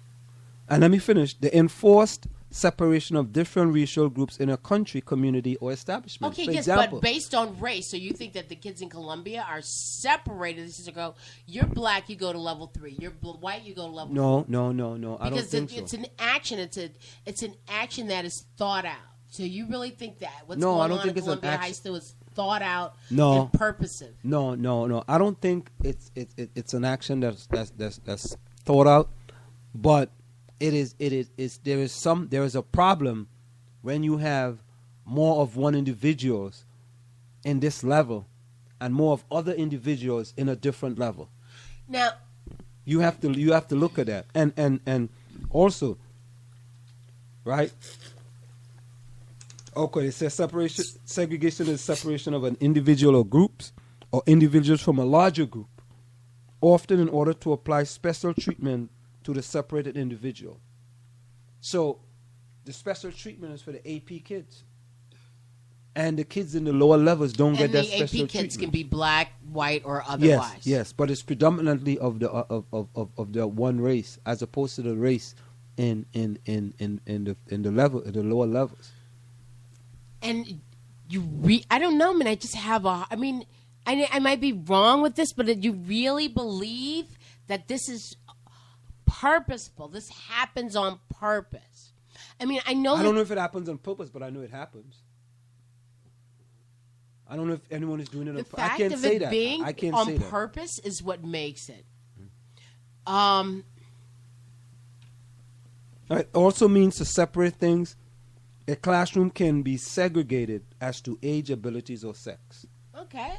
And let me finish. The enforced separation of different racial groups in a country, community, or establishment. Okay, For yes, example, but based on race, so you think that the kids in Columbia are separated? This is to go, you're black, you go to level 3. You're white, you go to level 4. No. I don't think so. It's an action. It's an action that is thought out. So you really think that what's No, I going don't on think in it's an Columbia High action. School is thought out No. and purposive? No. I don't think it's an action that's thought out, but there is a problem when you have more of one individuals in this level and more of other individuals in a different level. Now you have to look at that and also, right? Okay, it says segregation is separation of an individual or groups or individuals from a larger group, often in order to apply special treatment to the separated individual. So the special treatment is for the AP kids. And the kids in the lower levels don't get that special treatment. And the AP kids can be black, white, or otherwise. Yes, but it's predominantly of the one race as opposed to the race in the lower levels. And I don't know, man. I just have I might be wrong with this, but you really believe that this is purposeful? This happens on purpose? I mean, I don't know if it happens on purpose, but I know it happens. I don't know if anyone is doing it on purpose. I can't say that. Being I can't on say that. purpose is what makes it. It also means to separate things. A classroom can be segregated as to age, abilities, or sex. Okay.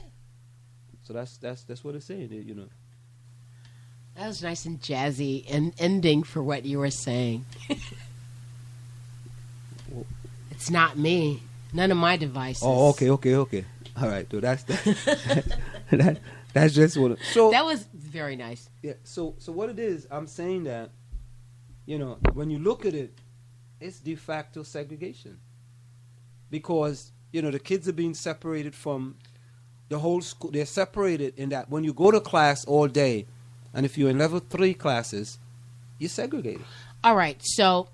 So that's what it's saying. You know. That was nice and jazzy and ending for what you were saying. It's not me. None of my devices. Oh, okay. All right, so that's just what. So that was very nice. Yeah. So what it is, I'm saying that, you know, when you look at it, it's de facto segregation, because the kids are being separated from the whole school. They're separated in that when you go to class all day, and if you're in level 3 classes, you're segregated. All right, so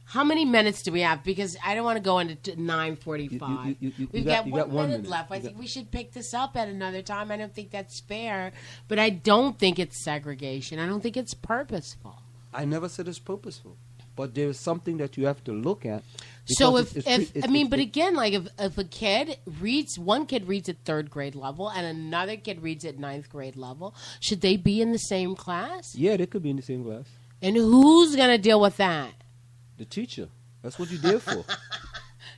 how many minutes do we have? Because I don't want to go into 9:45. We've got 1 minute left. I think we should pick this up at another time. I don't think that's fair, but I don't think it's segregation. I don't think it's purposeful. I never said it's purposeful, but there is something that you have to look at. So if again, like if a kid reads, one kid reads at 3rd grade level and another kid reads at 9th grade level, should they be in the same class? Yeah, they could be in the same class. And who's going to deal with that? The teacher. That's what you're there for.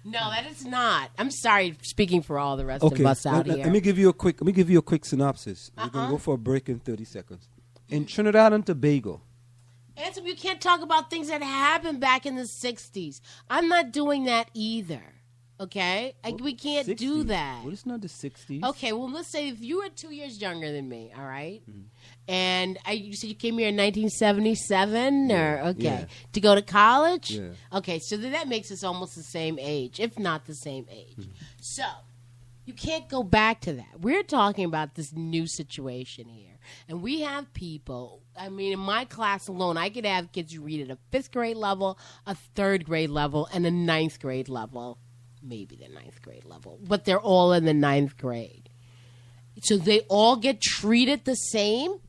No, that is not. I'm sorry, speaking for all the rest of us out here. Let me give you a quick synopsis. We're going to go for a break in 30 seconds. In Trinidad and Tobago. Anselm, you can't talk about things that happened back in the 60s. I'm not doing that either. Okay? We can't 60s? do that. Well, it's not the 60s. Okay, well, let's say if you were 2 years younger than me, all right? And you said you came here in 1977, to go to college? Yeah. Okay, so then that makes us almost the same age, if not the same age. So, you can't go back to that. We're talking about this new situation here. And we have people, I mean, in my class alone, I could have kids who read at a 5th grade level, a 3rd grade level, and a 9th grade level. Maybe the 9th grade level. But they're all in the 9th grade. So they all get treated the same?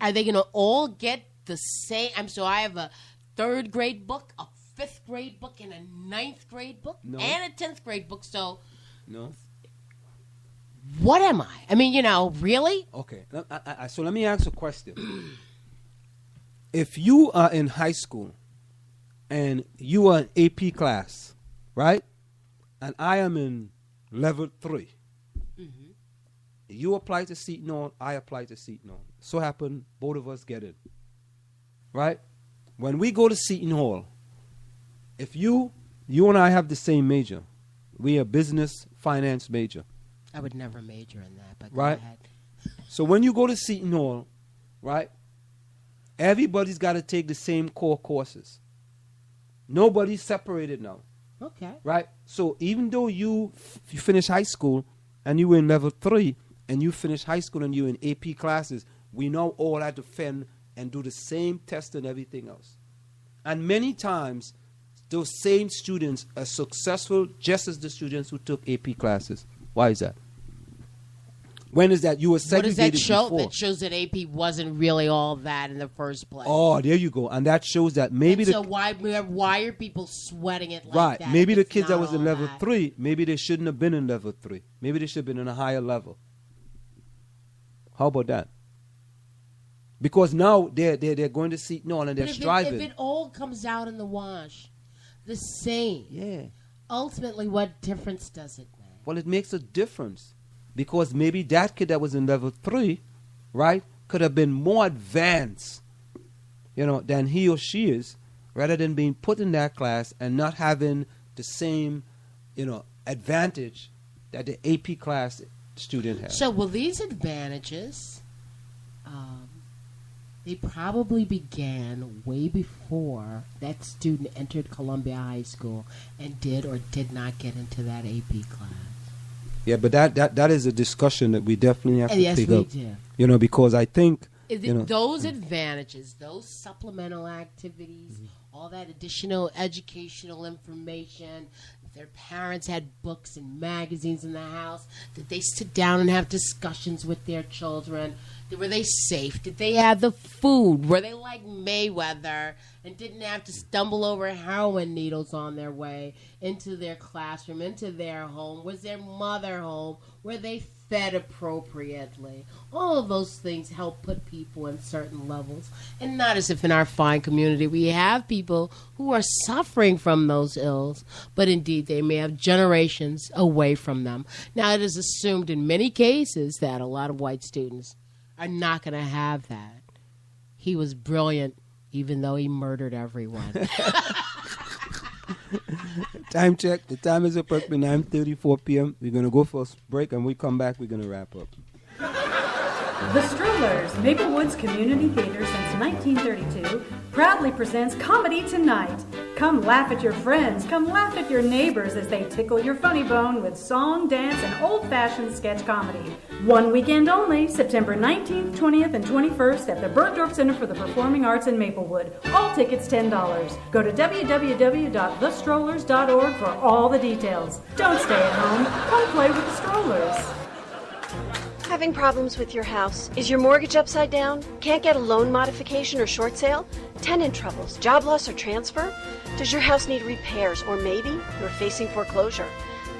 Are they going to all get the same? So I have a 3rd grade book, a 5th grade book, and a 9th grade book, and a 10th grade book. So no. What am I? I mean, really? Okay. So let me ask a question. If you are in high school and you are in AP class, right? And I am in level 3. You apply to Seton Hall, I apply to Seton Hall. So happen, both of us get in. Right? When we go to Seton Hall, if you and I have the same major, we are business finance major. I would never major in that, but right? Go ahead. So when you go to Seton Hall, right, everybody's got to take the same core courses. Nobody's separated now. Okay. Right? So even though you finish high school and you were in level 3 and you finish high school and you're in AP classes, we now all have to fend and do the same test and everything else. And many times, those same students are successful just as the students who took AP classes. Why is that? When is that? You were segregated What does that show? before. That shows that AP wasn't really all that in the first place. Oh, there you go. And that shows that maybe so why are people sweating it like right. that? Maybe the kids that was in level 3, maybe they shouldn't have been in level 3. Maybe they should have been in a higher level. How about that? Because now they're going to Seton Hall and they're striving. If it all comes out in the wash, the same. Yeah. Ultimately, what difference does it make? Well, it makes a difference. Because maybe that kid that was in level 3, right, could have been more advanced, than he or she is, rather than being put in that class and not having the same, advantage that the AP class student has. So, will these advantages, they probably began way before that student entered Columbia High School and did or did not get into that AP class? Yeah, but that is a discussion that we definitely have to pick up. Yes, we do. Because I think those advantages, those supplemental activities, all that additional educational information. Their parents had books and magazines in the house. Did they sit down and have discussions with their children? Were they safe? Did they have the food? Were they like Mayweather and didn't have to stumble over heroin needles on their way into their classroom, into their home? Was their mother home? Were they fed appropriately? All of those things help put people in certain levels. And not as if in our fine community we have people who are suffering from those ills, but indeed they may have generations away from them. Now, it is assumed in many cases that a lot of white students are not going to have that. He was brilliant, even though he murdered everyone. Time check. The time is approximately 9:34 p.m. We're going to go for a break, and when we come back, we're going to wrap up. The Strollers, Maplewood's community theater since 1932, proudly presents Comedy Tonight. Come laugh at your friends, come laugh at your neighbors as they tickle your funny bone with song, dance, and old-fashioned sketch comedy. One weekend only, September 19th, 20th, and 21st at the Bergdorf Center for the Performing Arts in Maplewood. All tickets $10. Go to www.thestrollers.org for all the details. Don't stay at home, come play with the Strollers. Having problems with your house? Is your mortgage upside down? Can't get a loan modification or short sale? Tenant troubles, job loss, or transfer? Does your house need repairs, or maybe you're facing foreclosure?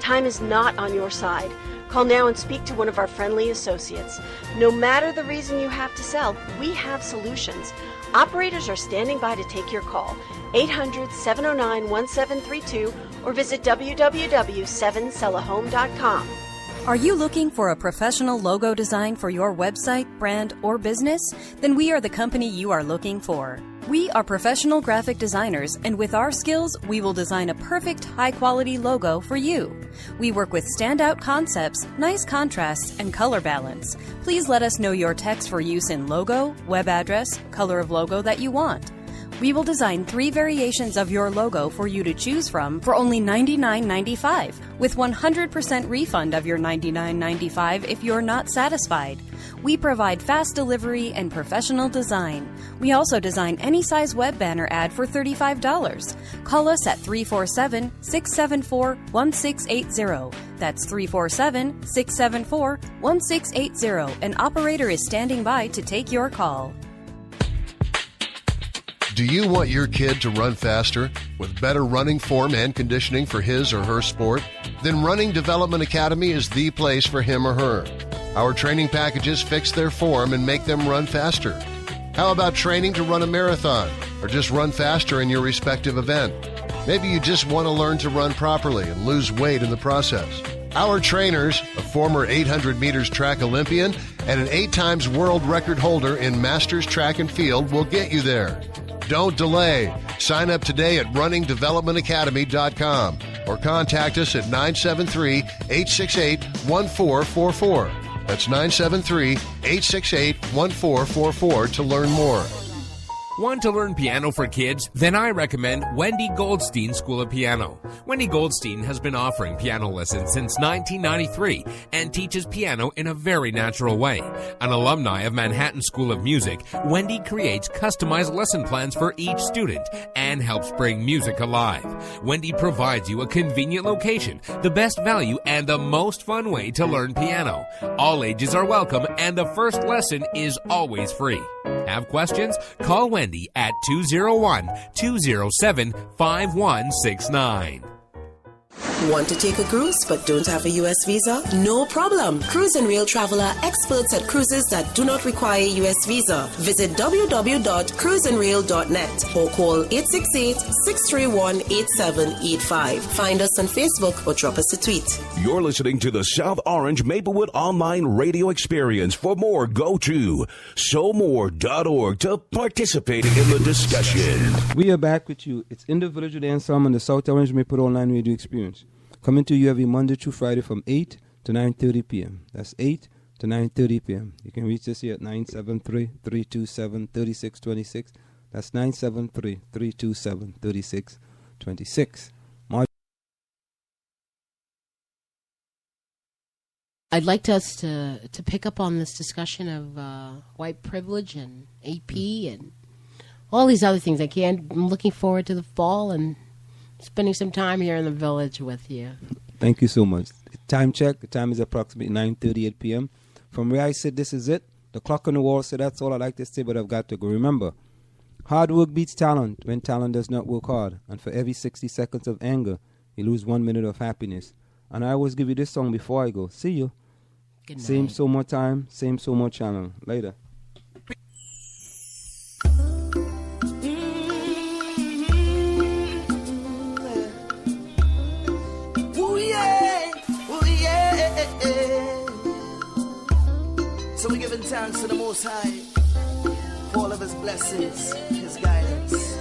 Time is not on your side. Call now and speak to one of our friendly associates. No matter the reason you have to sell, we have solutions. Operators are standing by to take your call. 800-709-1732 or visit www.7sellahome.com. Are you looking for a professional logo design for your website, brand, or business? Then we are the company you are looking for. We are professional graphic designers, and with our skills, we will design a perfect, high-quality logo for you. We work with standout concepts, nice contrasts, and color balance. Please let us know your text for use in logo, web address, color of logo that you want. We will design 3 variations of your logo for you to choose from for only $99.95, with 100% refund of your $99.95 if you're not satisfied. We provide fast delivery and professional design. We also design any size web banner ad for $35. Call us at 347-674-1680. That's 347-674-1680. An operator is standing by to take your call. Do you want your kid to run faster with better running form and conditioning for his or her sport? Then Running Development Academy is the place for him or her. Our training packages fix their form and make them run faster. How about training to run a marathon or just run faster in your respective event? Maybe you just want to learn to run properly and lose weight in the process. Our trainers, a former 800 meters track Olympian and an 8-times world record holder in Masters Track and Field, will get you there. Don't delay. Sign up today at runningdevelopmentacademy.com or contact us at 973-868-1444. That's 973-868-1444 to learn more. Want to learn piano for kids? Then I recommend Wendy Goldstein School of Piano. Wendy Goldstein has been offering piano lessons since 1993 and teaches piano in a very natural way. An alumni of Manhattan School of Music, Wendy creates customized lesson plans for each student and helps bring music alive. Wendy provides you a convenient location, the best value, and the most fun way to learn piano. All ages are welcome, and the first lesson is always free. Have questions? Call Wendy at 201-207-5169. Want to take a cruise but don't have a U.S. visa? No problem. Cruise and Rail Traveler, experts at cruises that do not require a U.S. visa. Visit www.cruiseandrail.net or call 868-631-8785. Find us on Facebook or drop us a tweet. You're listening to the South Orange Maplewood Online Radio Experience. For more, go to SoMore.org to participate in the discussion. We are back with you. It's in the Village with Anselm on the South Orange Maplewood Online Radio Experience. Coming to you every Monday through Friday from 8 to 9:30 p.m. That's 8 to 9:30 p.m. You can reach us here at 973-327-3626. That's 973-327-3626. I'd like us to pick up on this discussion of white privilege and AP and all these other things. I'm looking forward to the fall and spending some time here in the village with you. Thank you so much. Time check. The time is approximately 9:38 p.m. From where I sit, this is it. The clock on the wall said that's all I like to say, but I've got to go. Remember, hard work beats talent when talent does not work hard. And for every 60 seconds of anger, you lose 1 minute of happiness. And I always give you this song before I go. See you. Good night. Same so more time, same so more channel. Later. So we're giving thanks to the Most High for all of His blessings, His guidance.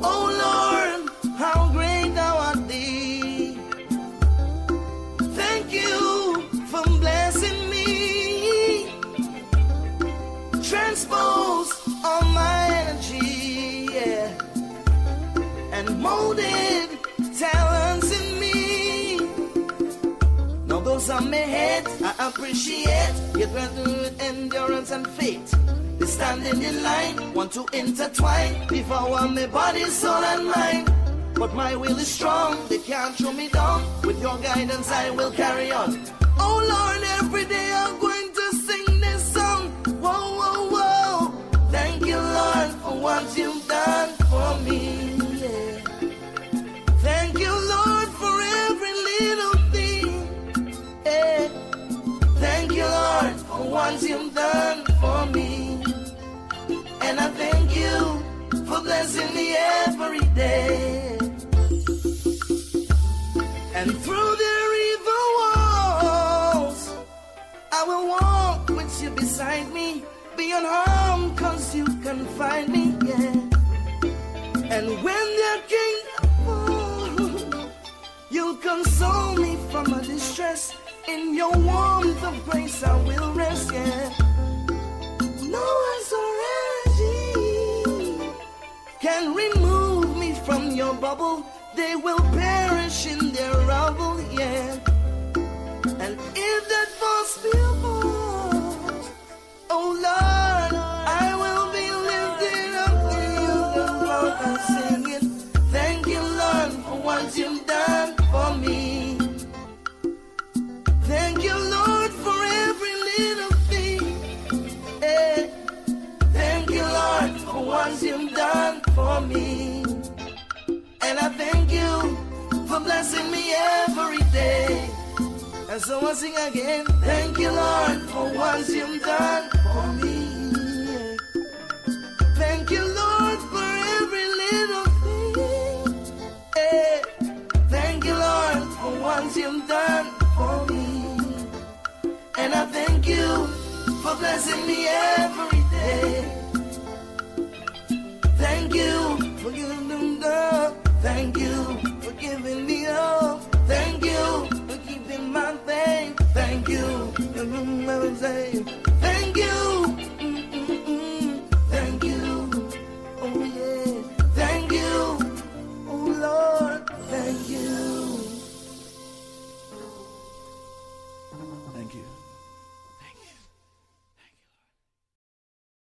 Oh Lord, how great Thou art Thee. Thank You for blessing me. Transform included talents in me. Now those on my head, I appreciate your gratitude, endurance, and faith. They standing in line, want to intertwine, devour my body, soul, and mind. But my will is strong, they can't throw me down. With your guidance, I will carry on. Oh Lord, every day I'm going to sing this song. Whoa, whoa, whoa. Thank you, Lord, for what you've done for me. Yeah. Thank you, Lord, for every little thing. Yeah. Thank you, Lord, for what you've done for me. And I thank you for blessing me every day. And through the river walls, I will walk with you beside me, be unharmed cause you can find me, yeah. And when there came you'll console me from my distress. In your warmth of grace I will rest, yeah. No one's already can remove me from your bubble. They will perish in their rubble, yeah. And if that false will falls, oh Lord, I will be lifted up to you, the Lord, and sing it. Thank you, Lord, for what you've done for me. Thank you, Lord, for every little thing. Hey. Thank you, Lord, for what you've done for me. And I thank you for blessing me every day. And so I sing again. Thank you, Lord, for what you've done for me. Thank you, Lord, for every little thing. Hey. Thank you, Lord, for what you've done for me. And I thank you for blessing me every day. Thank you for giving them love. Thank you for giving me up. Thank you for keeping my faith. Thank you for everything.